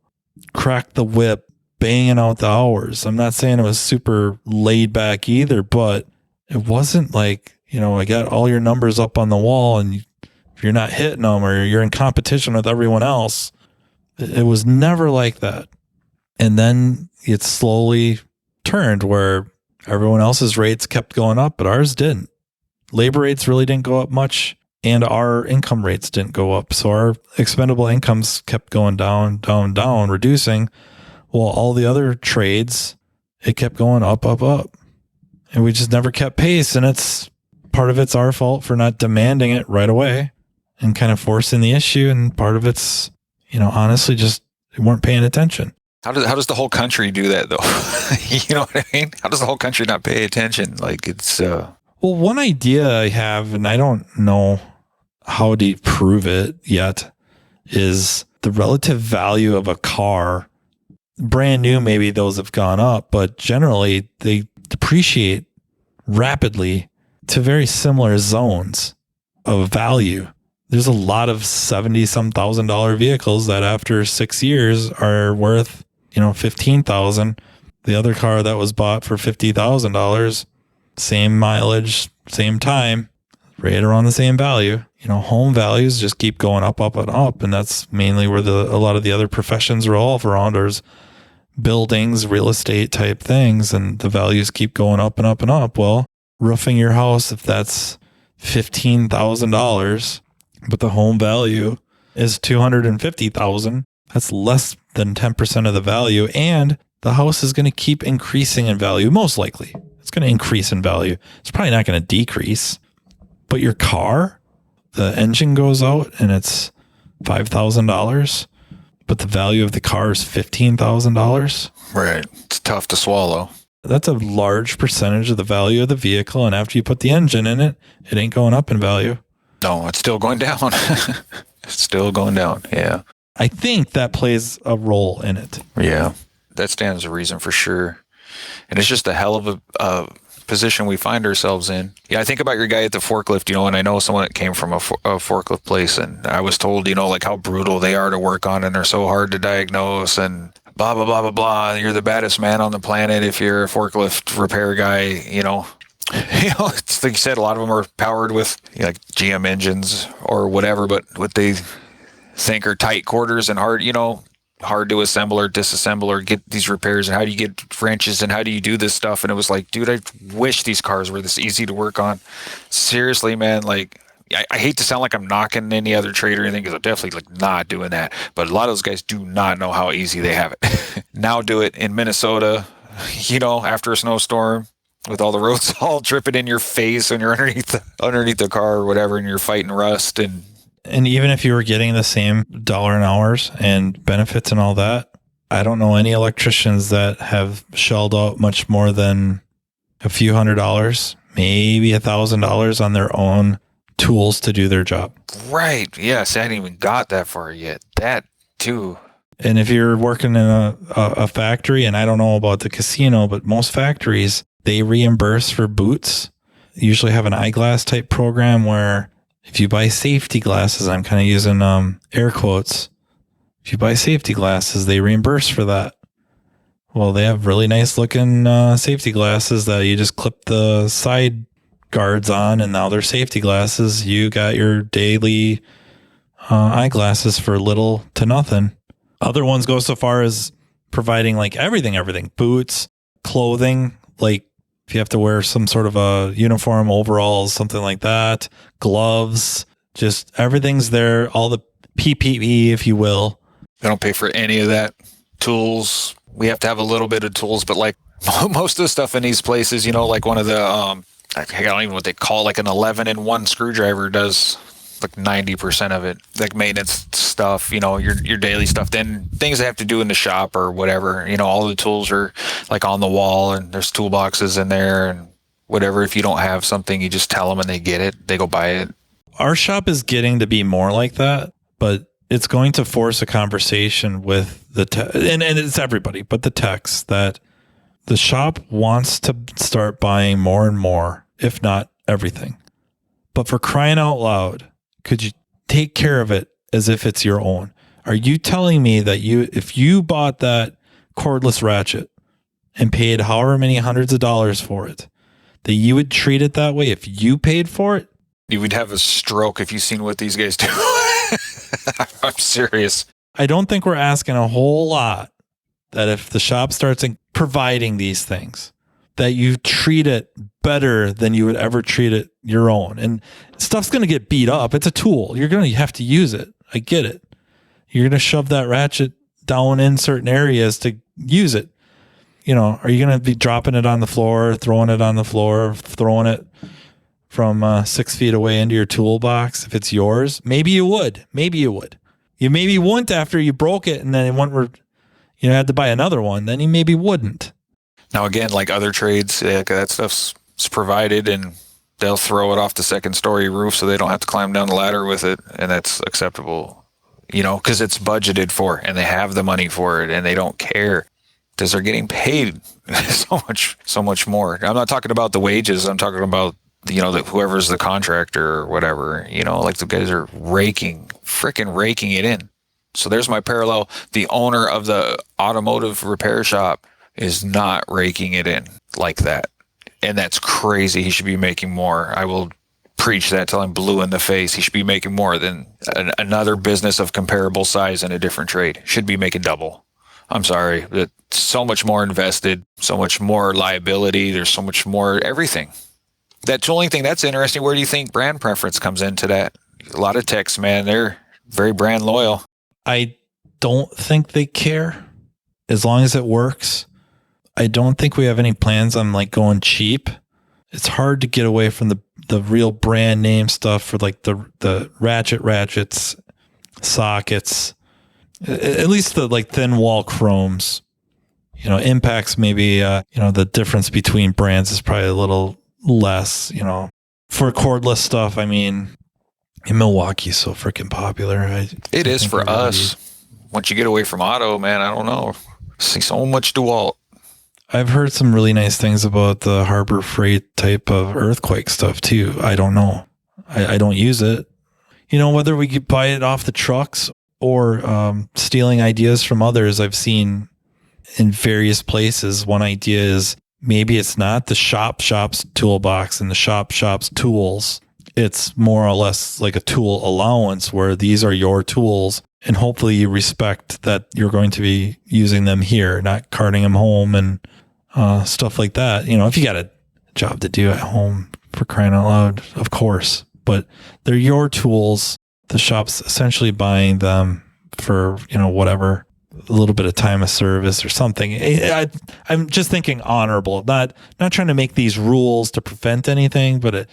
crack the whip, banging out the hours. I'm not saying it was super laid back either, but it wasn't like, I got all your numbers up on the wall and if you're not hitting them or you're in competition with everyone else, it was never like that. And then it slowly turned where everyone else's rates kept going up, but ours didn't. Labor rates really didn't go up much, and our income rates didn't go up. So our expendable incomes kept going down, reducing, while all the other trades, it kept going up, up, up. And we just never kept pace, and part of it's our fault for not demanding it right away and kind of forcing the issue, and part of it's, honestly, just we weren't paying attention. How does the whole country do that, though? You know what I mean? How does the whole country not pay attention? Like, it's... Well, one idea I have, and I don't know how to prove it yet, is the relative value of a car. Brand new, maybe those have gone up, but generally they depreciate rapidly to very similar zones of value. There's a lot of $70-some thousand vehicles that after 6 years are worth, $15,000. The other car that was bought for $50,000, same mileage, same time, right around the same value. Home values just keep going up, up, and up. And that's mainly where a lot of the other professions revolve around. There's buildings, real estate type things, and the values keep going up and up and up. Well, roofing your house, if that's $15,000, but the home value is $250,000, that's less than 10% of the value. And the house is going to keep increasing in value. Most likely it's going to increase in value. It's probably not going to decrease, but your car, the engine goes out and it's $5,000, but the value of the car is $15,000. Right. It's tough to swallow. That's a large percentage of the value of the vehicle. And after you put the engine in it, it ain't going up in value. No, it's still going down. It's still going down. Yeah. I think that plays a role in it. Yeah. That stands to reason for sure. And it's just a hell of a position we find ourselves in. Yeah, I think about your guy at the forklift, and I know someone that came from a forklift place, and I was told, like how brutal they are to work on, and they're so hard to diagnose, and blah, blah, blah, blah, blah. You're the baddest man on the planet if you're a forklift repair guy, it's like you said, a lot of them are powered with like GM engines or whatever, but what they think are tight quarters and hard to assemble or disassemble or get these repairs, and how do you get wrenches and how do you do this stuff? And it was like, dude, I wish these cars were this easy to work on. Seriously, man, like I hate to sound like I'm knocking any other trade or anything, because I'm definitely like not doing that. But a lot of those guys do not know how easy they have it. Now do it in Minnesota, after a snowstorm with all the roads all dripping in your face and you're underneath the car or whatever, and you're fighting rust. And even if you were getting the same dollar an hours and benefits and all that, I don't know any electricians that have shelled out much more than a few $100s, maybe $1,000 on their own tools to do their job. Right. Yes. I hadn't even got that far yet. That too. And if you're working in a factory, and I don't know about the casino, but most factories, they reimburse for boots. They usually have an eyeglass type program where if you buy safety glasses, I'm kind of using air quotes. If you buy safety glasses, they reimburse for that. Well, they have really nice looking safety glasses that you just clip the side guards on, and now they're safety glasses. You got your daily eyeglasses for little to nothing. Other ones go so far as providing like everything, boots, clothing, like if you have to wear some sort of a uniform, overalls, something like that, gloves, just everything's there, all the PPE, if you will. They don't pay for any of that. Tools, we have to have a little bit of tools, but like most of the stuff in these places, like one of the, I don't even know what they call, like an 11-in-1 screwdriver does like 90% of it, like maintenance stuff, your daily stuff. Then things they have to do in the shop or whatever, all the tools are like on the wall, and there's toolboxes in there and whatever. If you don't have something, you just tell them and they get it. They go buy it. Our shop is getting to be more like that, but it's going to force a conversation with the and it's everybody, but the techs, that the shop wants to start buying more and more, if not everything. But for crying out loud, could you take care of it as if it's your own? Are you telling me that if you bought that cordless ratchet and paid however many hundreds of dollars for it, that you would treat it that way if you paid for it? You would have a stroke if you seen what these guys do. I'm serious. I don't think we're asking a whole lot, that if the shop starts providing these things, that you treat it better than you would ever treat it your own. And stuff's going to get beat up. It's a tool. You're going to have to use it. I get it. You're going to shove that ratchet down in certain areas to use it. Are you going to be dropping it on the floor, throwing it on the floor, throwing it from 6 feet away into your toolbox if it's yours? Maybe you would. You maybe wouldn't after you broke it and then had to buy another one. Then you maybe wouldn't. Now, again, like other trades, that stuff's provided, and they'll throw it off the second story roof so they don't have to climb down the ladder with it, and that's acceptable, because it's budgeted for, and they have the money for it, and they don't care because they're getting paid so much more. I'm not talking about the wages. I'm talking about, whoever's the contractor or whatever, like the guys are freaking raking it in. So there's my parallel. The owner of the automotive repair shop is not raking it in like that. And that's crazy. He should be making more. I will preach that till I'm blue in the face. He should be making more than another business of comparable size in a different trade. Should be making double. I'm sorry. It's so much more invested, so much more liability. There's so much more everything. That tooling thing, that's interesting. Where do you think brand preference comes into that? A lot of techs, man, they're very brand loyal. I don't think they care as long as it works. I don't think we have any plans on like going cheap. It's hard to get away from the real brand name stuff for like the ratchets, sockets, at least the like thin wall chromes. Impacts maybe, the difference between brands is probably a little less, for cordless stuff. I mean, in Milwaukee is so freaking popular. It is for us. Once you get away from auto, man, I don't know. See so much DeWalt. I've heard some really nice things about the Harbor Freight type of earthquake stuff too. I don't know. I don't use it. Whether we could buy it off the trucks or stealing ideas from others, I've seen in various places. One idea is maybe it's not the shop's toolbox and the shop's tools. It's more or less like a tool allowance where these are your tools, and hopefully you respect that you're going to be using them here, not carting them home and stuff like that. If you got a job to do at home, for crying out loud, of course, but they're your tools. The shop's essentially buying them for, whatever, a little bit of time of service or something. I'm just thinking honorable, not trying to make these rules to prevent anything, but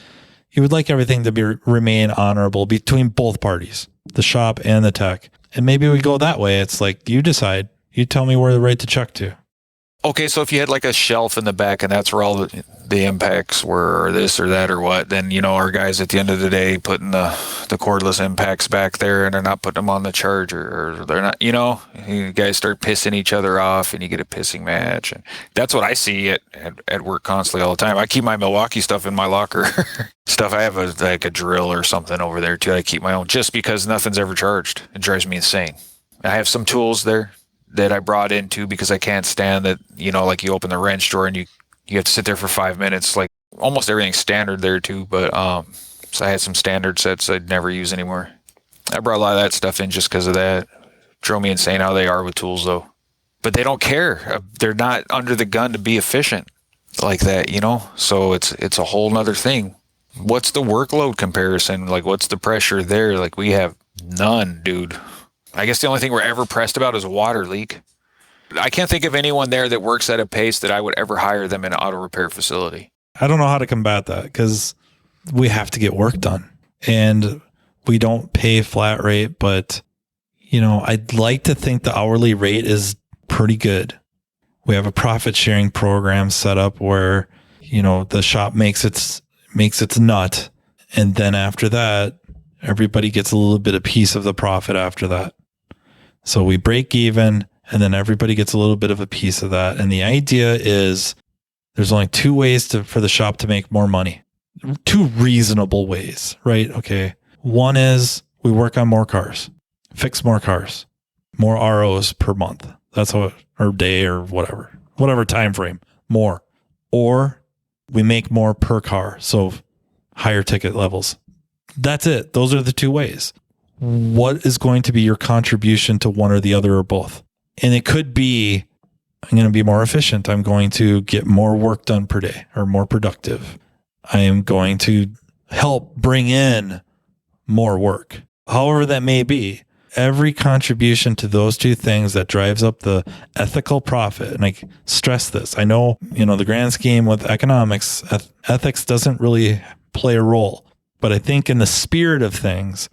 you would like everything to remain honorable between both parties, the shop and the tech. And maybe we go that way. It's like, you decide, you tell me where to write the check to. Okay, so if you had like a shelf in the back and that's where all the impacts were, or this or that or what, then, our guys at the end of the day putting the cordless impacts back there, and they're not putting them on the charger, or they're not, you guys start pissing each other off and you get a pissing match. And that's what I see at work constantly all the time. I keep my Milwaukee stuff in my locker. Stuff, I have a drill or something over there too. I keep my own just because nothing's ever charged. It drives me insane. I have some tools there that I brought into because I can't stand that, like you open the wrench drawer and you have to sit there for 5 minutes. Like almost everything's standard there too. But so I had some standard sets I'd never use anymore. I brought a lot of that stuff in just because of that. Drove me insane how they are with tools though. But they don't care. They're not under the gun to be efficient like that, So it's a whole nother thing. What's the workload comparison? Like what's the pressure there? Like we have none, dude. I guess the only thing we're ever pressed about is a water leak. I can't think of anyone there that works at a pace that I would ever hire them in an auto repair facility. I don't know how to combat that because we have to get work done and we don't pay flat rate, but I'd like to think the hourly rate is pretty good. We have a profit sharing program set up where, the shop makes its nut. And then after that, everybody gets a little bit of piece of the profit after that. So we break even and then everybody gets a little bit of a piece of that. And the idea is there's only two ways for the shop to make more money. Two reasonable ways, right? Okay. One is we work on more cars, fix more cars, more ROs per month. That's how, or day or whatever time frame, more. Or we make more per car. So higher ticket levels. That's it. Those are the two ways. What is going to be your contribution to one or the other or both? And it could be, I'm going to be more efficient. I'm going to get more work done per day or more productive. I am going to help bring in more work. However that may be, every contribution to those two things that drives up the ethical profit. And I stress this. I know, the grand scheme with economics, ethics doesn't really play a role. But I think in the spirit of things,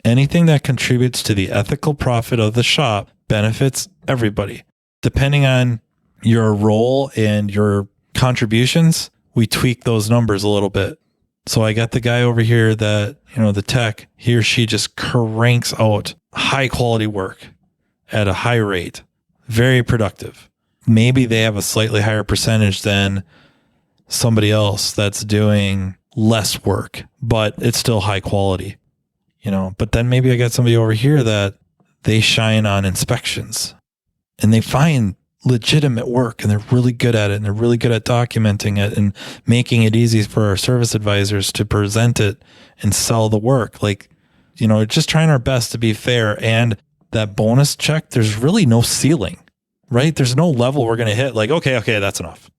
anything that contributes to the ethical profit of the shop benefits everybody. Depending on your role and your contributions, we tweak those numbers a little bit. So I got the guy over here that, the tech, he or she just cranks out high quality work at a high rate, very productive. Maybe they have a slightly higher percentage than somebody else that's doing less work, but it's still high quality, but then maybe I got somebody over here that they shine on inspections and they find legitimate work and they're really good at it and they're really good at documenting it and making it easy for our service advisors to present it and sell the work. Like, just trying our best to be fair. And that bonus check, there's really no ceiling, right? There's no level we're going to hit. Like, okay, that's enough.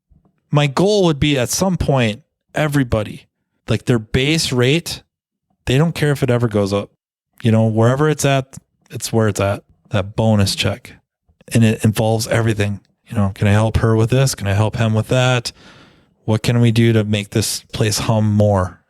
My goal would be at some point, everybody, like their base rate, they don't care if it ever goes up. Wherever it's at, it's where it's at. That bonus check. And it involves everything. Can I help her with this? Can I help him with that? What can we do to make this place hum more?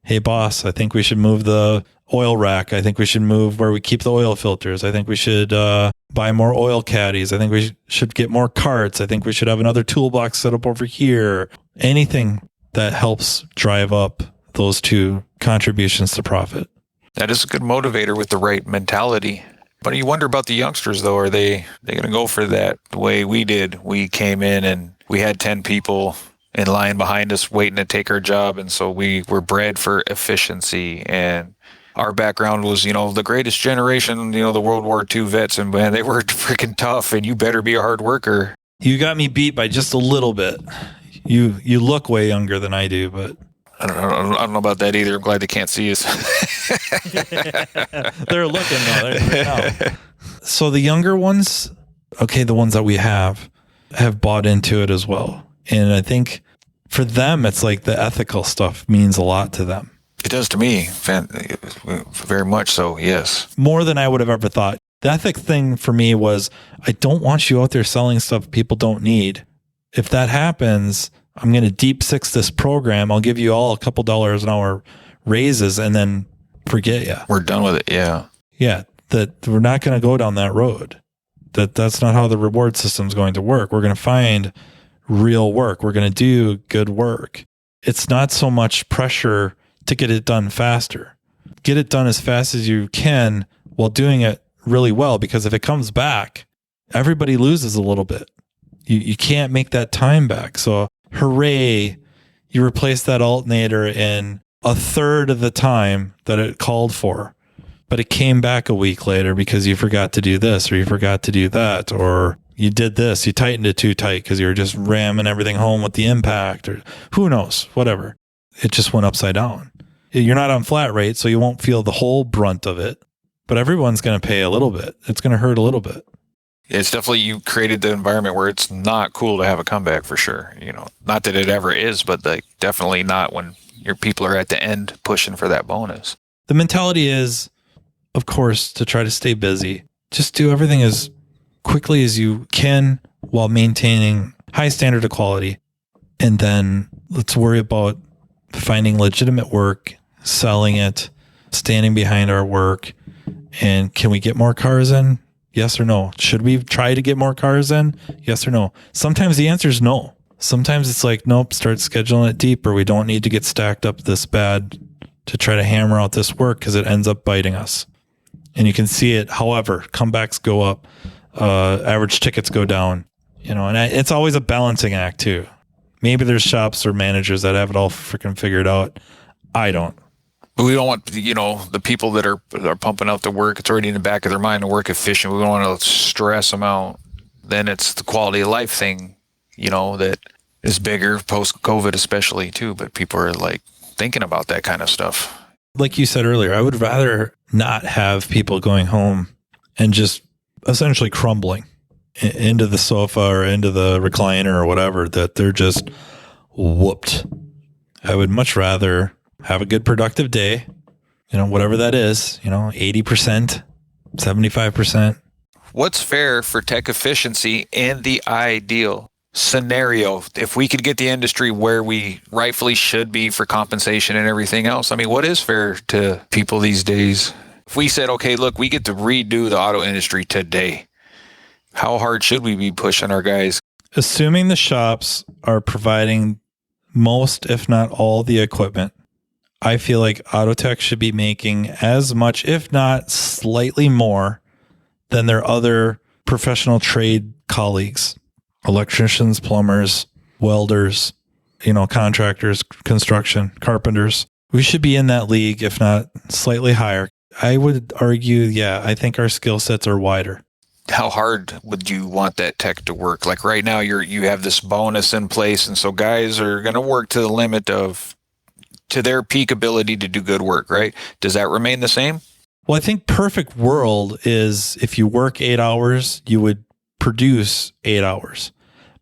Hey boss, I think we should move the oil rack. I think we should move where we keep the oil filters. I think we should buy more oil caddies. I think we should get more carts. I think we should have another toolbox set up over here. Anything that helps drive up those two contributions to profit. That is a good motivator with the right mentality. But you wonder about the youngsters, though. Are they going to go for that the way we did? We came in and we had 10 people in line behind us waiting to take our job. And so we were bred for efficiency. And our background was, the greatest generation, the World War II vets. And man, they were freaking tough and you better be a hard worker. You got me beat by just a little bit. You look way younger than I do, but I don't know about that either. I'm glad they can't see us. They're looking though. Right now. So the younger ones, okay, the ones that we have bought into it as well. And I think for them, it's like the ethical stuff means a lot to them. It does to me, very much so, yes. More than I would have ever thought. The ethic thing for me was, I don't want you out there selling stuff people don't need. If that happens, I'm going to deep six this program. I'll give you all a couple dollars an hour raises and then forget you. We're done with it, yeah. Yeah, that we're not going to go down that road. That's not how the reward system is going to work. We're going to find real work. We're going to do good work. It's not so much pressure to get it done faster. Get it done as fast as you can while doing it really well, because if it comes back, everybody loses a little bit. You can't make that time back. So hooray, you replace that alternator in a third of the time that it called for, but it came back a week later because you forgot to do this or you forgot to do that, or you did this, you tightened it too tight because you were just ramming everything home with the impact, or who knows, whatever. It just went upside down. You're not on flat rate, so you won't feel the whole brunt of it, but everyone's going to pay a little bit. It's going to hurt a little bit. It's definitely, you created the environment where it's not cool to have a comeback, for sure. You know, not that it ever is, but like definitely not when your people are at the end pushing for that bonus. The mentality is, of course, to try to stay busy. Just do everything as quickly as you can while maintaining high standard of quality. And then let's worry about finding legitimate work, selling it, standing behind our work. And can we get more cars in? Yes or no? Should we try to get more cars in? Yes or no? Sometimes the answer is no. Sometimes it's like, nope, start scheduling it deeper. We don't need to get stacked up this bad to try to hammer out this work because it ends up biting us. And you can see it. However, comebacks go up, average tickets go down, and it's always a balancing act too. Maybe there's shops or managers that have it all freaking figured out. I don't. But we don't want, the people that are pumping out the work, it's already in the back of their mind to work efficient. We don't want to stress them out. Then it's the quality of life thing, that is bigger post-COVID especially too. But people are like thinking about that kind of stuff. Like you said earlier, I would rather not have people going home and just essentially crumbling into the sofa or into the recliner or whatever, that they're just whooped. I would much rather have a good productive day, whatever that is, 80%, 75%. What's fair for tech efficiency in the ideal scenario? If we could get the industry where we rightfully should be for compensation and everything else, I mean, what is fair to people these days? If we said, okay, look, we get to redo the auto industry today, how hard should we be pushing our guys? Assuming the shops are providing most, if not all, the equipment, I feel like auto tech should be making as much, if not slightly more, than their other professional trade colleagues, electricians, plumbers, welders, contractors, construction, carpenters. We should be in that league, if not slightly higher. I would argue, I think our skill sets are wider. How hard would you want that tech to work? Like right now, you have this bonus in place, and so guys are going to work to the limit to their peak ability to do good work, right? Does that remain the same? Well, I think perfect world is if you work 8 hours, you would produce 8 hours.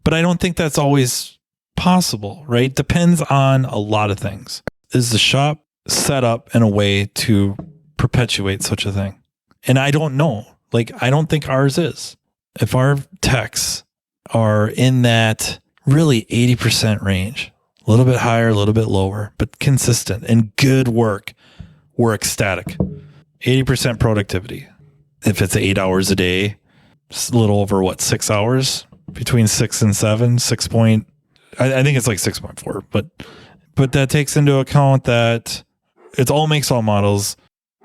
But I don't think that's always possible, right? Depends on a lot of things. Is the shop set up in a way to perpetuate such a thing? And I don't know. I don't think ours is. If our techs are in that really 80% range, a little bit higher, a little bit lower, but consistent and good work, we're ecstatic. 80% productivity. If it's 8 hours a day, it's a little over 6 hours? Between 6 and 7, I think it's like 6.4, but that takes into account that it's all makes, all models.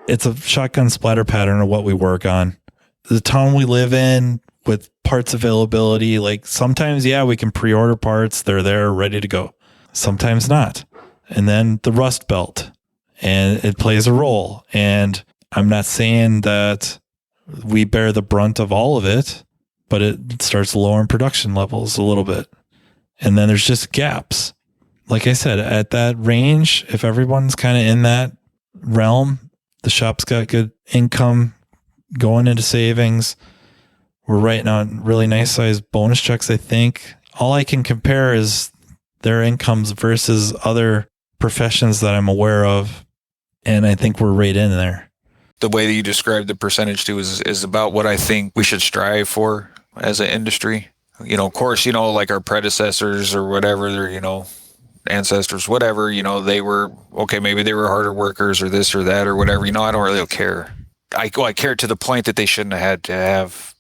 It's a shotgun splatter pattern of what we work on. The town we live in with parts availability, sometimes, we can pre-order parts. They're there ready to go. Sometimes not. And then the rust belt, and it plays a role. And I'm not saying that we bear the brunt of all of it, but it starts lowering production levels a little bit. And then there's just gaps. Like I said, at that range, if everyone's kind of in that realm, the shop's got good income going into savings. We're writing on really nice sized bonus checks, I think. All I can compare is their incomes versus other professions that I'm aware of. And I think we're right in there. The way that you described the percentage too is about what I think we should strive for as an industry. Of course, like our predecessors or whatever, they're, ancestors, whatever, they were, okay, maybe they were harder workers or this or that or whatever, I don't really care. I care to the point that they shouldn't have had to have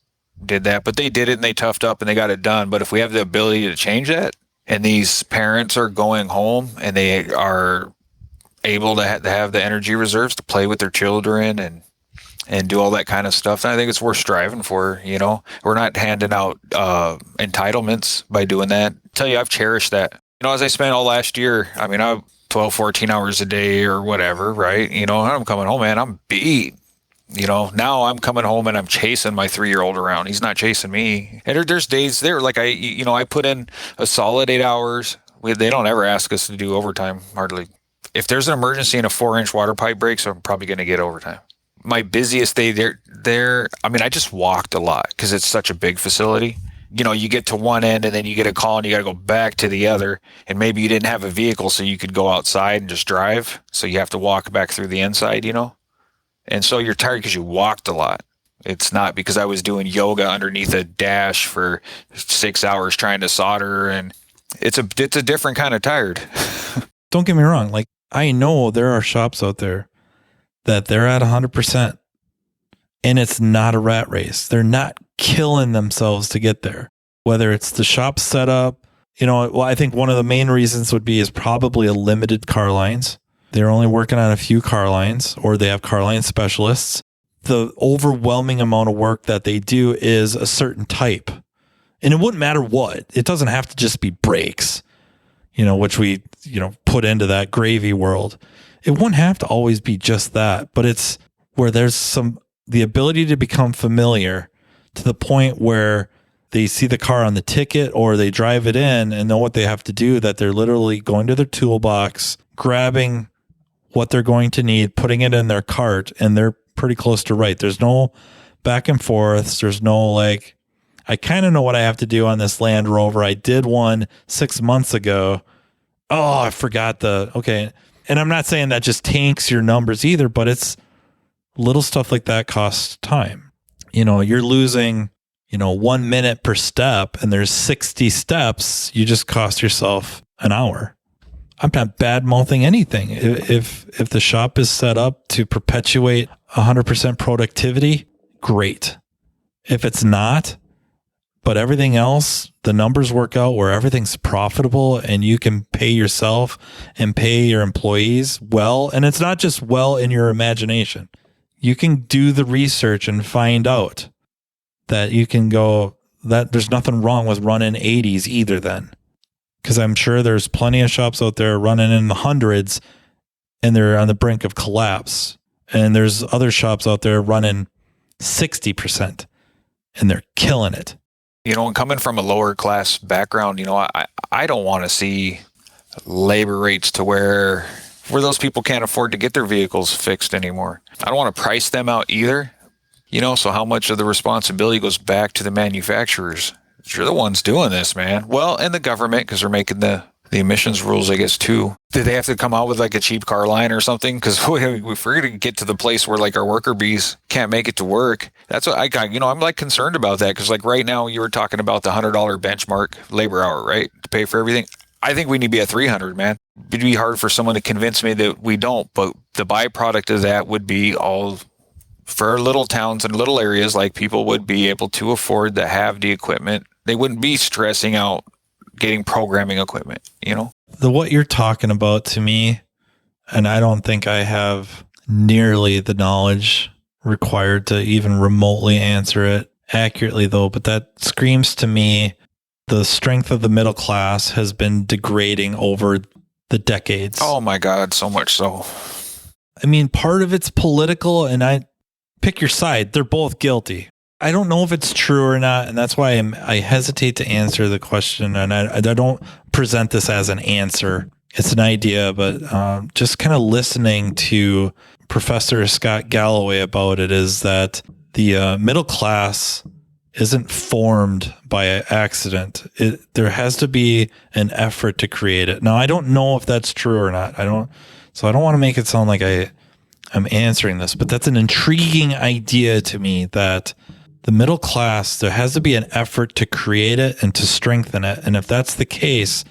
did that, but they did it and they toughed up and they got it done. But if we have the ability to change that and these parents are going home and they are able to have the energy reserves to play with their children and do all that kind of stuff, then I think it's worth striving for. We're not handing out entitlements by doing that. I tell you, I've cherished that. As I spent all last year, I 12, 14 hours a day or whatever, right? I'm coming home, man, I'm beat. Now I'm coming home and I'm chasing my 3-year-old around. He's not chasing me. And there's days there, like I put in a solid 8 hours. They don't ever ask us to do overtime, hardly. If there's an emergency and a 4-inch water pipe breaks, I'm probably going to get overtime. My busiest day there, I just walked a lot because it's such a big facility. You get to one end and then you get a call and you got to go back to the other. And maybe you didn't have a vehicle so you could go outside and just drive. So you have to walk back through the inside, And so you're tired because you walked a lot. It's not because I was doing yoga underneath a dash for 6 hours trying to solder. And it's a different kind of tired. Don't get me wrong. Like, I know there are shops out there that they're at 100%. And it's not a rat race. They're not killing themselves to get there. Whether it's the shop setup, I think one of the main reasons would be is probably a limited car lines. They're only working on a few car lines, or they have car line specialists. The overwhelming amount of work that they do is a certain type. And it wouldn't matter what. It doesn't have to just be brakes, which we, put into that gravy world. It wouldn't have to always be just that, but it's where there's the ability to become familiar to the point where they see the car on the ticket or they drive it in and know what they have to do, that they're literally going to their toolbox, grabbing what they're going to need, putting it in their cart, and they're pretty close to right. There's no back and forths. There's no I kind of know what I have to do on this Land Rover. I did one 6 months ago. Oh, I forgot okay. And I'm not saying that just tanks your numbers either, but it's little stuff like that costs time. You're losing, 1 minute per step and there's 60 steps. You just cost yourself an hour. I'm not bad mouthing anything. If the shop is set up to perpetuate 100% productivity, great. If it's not, but everything else, the numbers work out where everything's profitable and you can pay yourself and pay your employees well. And it's not just well in your imagination. You can do the research and find out that you can go, that there's nothing wrong with running 80s either then. Because I'm sure there's plenty of shops out there running in the hundreds and they're on the brink of collapse. And there's other shops out there running 60% and they're killing it. And coming from a lower class background, I don't want to see labor rates to where those people can't afford to get their vehicles fixed anymore. I don't want to price them out either. So how much of the responsibility goes back to the manufacturers? You're the ones doing this, man. Well, and the government, because they're making the emissions rules, I guess, too. Did they have to come out with a cheap car line or something? Because if we're going to get to the place where our worker bees can't make it to work, that's what I'm concerned about that. Because right now you were talking about the $100 benchmark labor hour, right? To pay for everything. I think we need to be at 300, man. It'd be hard for someone to convince me that we don't, but the byproduct of that would be all for little towns and little areas, people would be able to afford to have the equipment. They wouldn't be stressing out getting programming equipment, What you're talking about to me, and I don't think I have nearly the knowledge required to even remotely answer it accurately though, but that screams to me the strength of the middle class has been degrading over the decades. Oh my God, so much so. Part of it's political, and I pick your side. They're both guilty. I don't know if it's true or not, and that's why I hesitate to answer the question, and I don't present this as an answer. It's an idea, but just kind of listening to Professor Scott Galloway about it is that the middle class isn't formed by accident. There has to be an effort to create it. Now, I don't know if that's true or not. I don't want to make it sound like I'm answering this, but that's an intriguing idea to me, that the middle class, there has to be an effort to create it and to strengthen it. And if that's the case,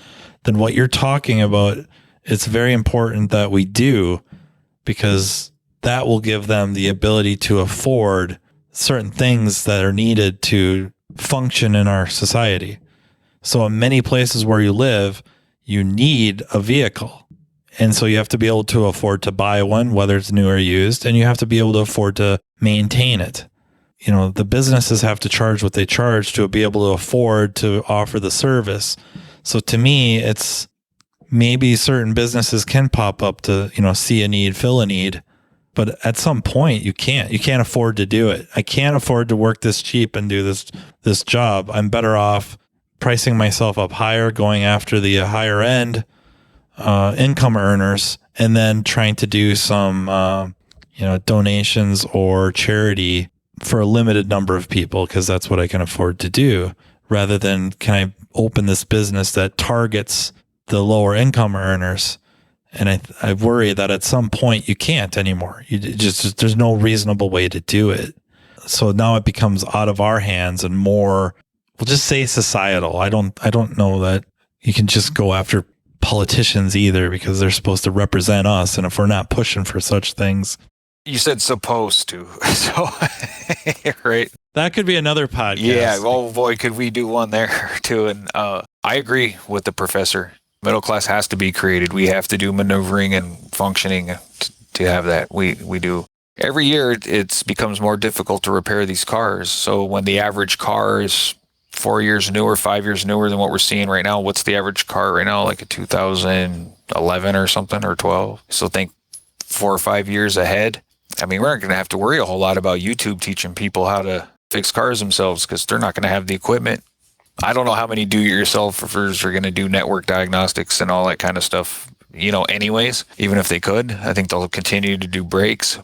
then what you're talking about, it's very important that we do, because that will give them the ability to afford certain things that are needed to function in our society. So in many places where you live, you need a vehicle. And so you have to be able to afford to buy one, whether it's new or used, and you have to be able to afford to maintain it. You know, the businesses have to charge what they charge to be able to afford to offer the service. So to me, it's maybe certain businesses can pop up to, see a need, fill a need, but at some point you can't afford to do it. I can't afford to work this cheap and do this job. I'm better off pricing myself up higher, going after the higher end income earners, and then trying to do some, donations or charity for a limited number of people, because that's what I can afford to do, rather than can I open this business that targets the lower income earners. And I worry that at some point you can't anymore. There's no reasonable way to do it. So now it becomes out of our hands and more, we'll just say societal. I don't know that you can just go after politicians either, because they're supposed to represent us. And if we're not pushing for such things. You said supposed to, so right. That could be another podcast. Yeah. Oh boy, could we do one there too? And I agree with the professor. Middle class has to be created. We have to do maneuvering and functioning to have that. We do. Every year it becomes more difficult to repair these cars. So when the average car is 4 years newer, 5 years newer than what we're seeing right now, what's the average car right now? Like a 2011 or something, or 12. So think 4 or 5 years ahead. I mean, we're not going to have to worry a whole lot about YouTube teaching people how to fix cars themselves, because they're not going to have the equipment. I don't know how many do-it-yourselfers are going to do network diagnostics and all that kind of stuff, anyways, even if they could. I think they'll continue to do brakes.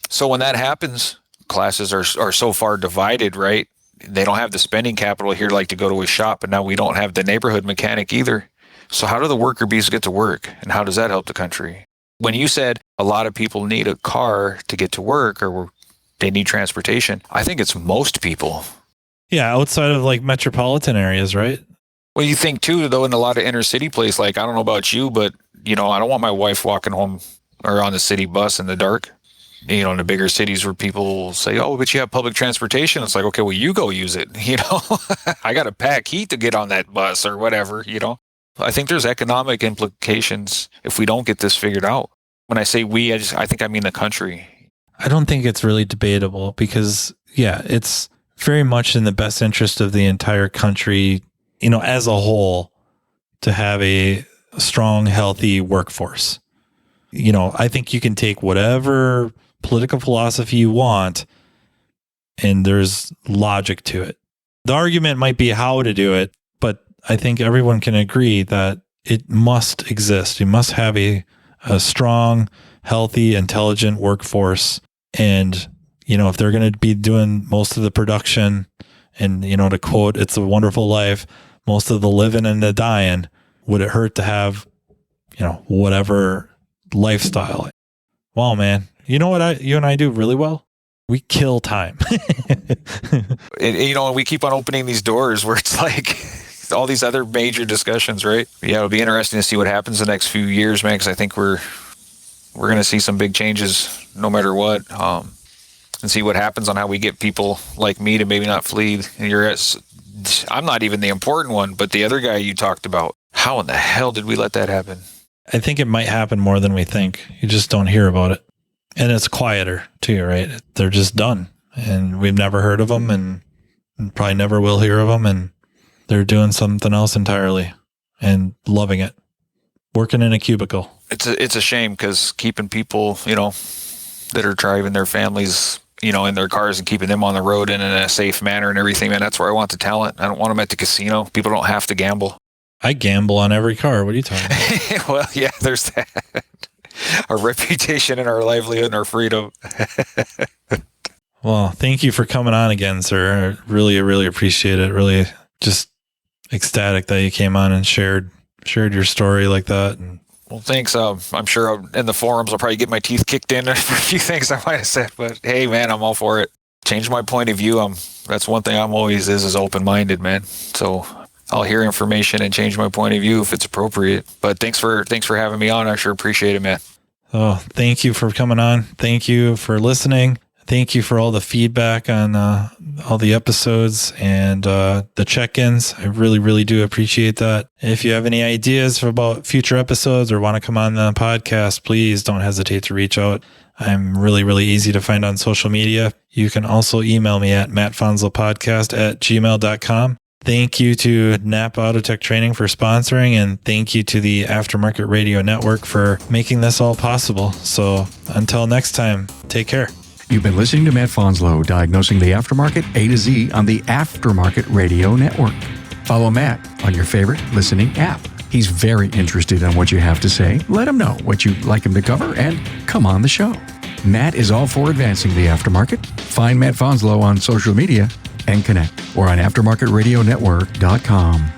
So when that happens, classes are so far divided, right? They don't have the spending capital here like to go to a shop, and now we don't have the neighborhood mechanic either. So how do the worker bees get to work, and how does that help the country? When you said a lot of people need a car to get to work, or they need transportation, I think it's most people. Yeah, outside of like metropolitan areas, right? Well, you think too, though, in a lot of inner city place, like, I don't know about you, but, I don't want my wife walking home or on the city bus in the dark. In the bigger cities where people say, oh, but you have public transportation. It's like, okay, well, you go use it. I got to pack heat to get on that bus or whatever, I think there's economic implications if we don't get this figured out. When I say we, I think I mean the country. I don't think it's really debatable, because, yeah, it's very much in the best interest of the entire country, as a whole, to have a strong, healthy workforce. I think you can take whatever political philosophy you want, and there's logic to it. The argument might be how to do it, but I think everyone can agree that it must exist. You must have a strong, healthy, intelligent workforce. And, if they're going to be doing most of the production and, to quote, "It's a Wonderful Life," most of the living and the dying, would it hurt to have, whatever lifestyle? Well, man, you know what you and I do really well? We kill time. And we keep on opening these doors where it's like all these other major discussions, right? Yeah, it'll be interesting to see what happens the next few years, man, because I think we're going to see some big changes no matter what, and see what happens on how we get people like me to maybe not flee. I'm not even the important one, but the other guy you talked about, how in the hell did we let that happen? I think it might happen more than we think. You just don't hear about it. And it's quieter too, right? They're just done, and we've never heard of them, and probably never will hear of them. And they're doing something else entirely and loving it, working in a cubicle. It's a shame, because keeping people, that are driving their families in their cars and keeping them on the road and in a safe manner and everything, man. That's where I want the talent. I don't want them at the casino. People don't have to gamble. I gamble on every car. What are you talking about? Well, yeah, there's that. Our reputation and our livelihood and our freedom. Well, thank you for coming on again, sir. I really appreciate it. Really just ecstatic that you came on and shared your story like that. And well, thanks. I'm sure in the forums I'll probably get my teeth kicked in for a few things I might have said, but hey, man, I'm all for it. Change my point of view. That's one thing I'm always is open-minded, man. So I'll hear information and change my point of view if it's appropriate. But thanks for having me on. I sure appreciate it, man. Oh, thank you for coming on. Thank you for listening. Thank you for all the feedback on all the episodes and the check-ins. I really do appreciate that. If you have any ideas about future episodes or want to come on the podcast, please don't hesitate to reach out. I'm really easy to find on social media. You can also email me at mattfonslopodcast@gmail.com. Thank you to Napa Autotech Training for sponsoring, and thank you to the Aftermarket Radio Network for making this all possible. So until next time, take care. You've been listening to Matt Fonslow, diagnosing the aftermarket A to Z on the Aftermarket Radio Network. Follow Matt on your favorite listening app. He's very interested in what you have to say. Let him know what you'd like him to cover and come on the show. Matt is all for advancing the aftermarket. Find Matt Fonslow on social media and connect or on aftermarketradionetwork.com.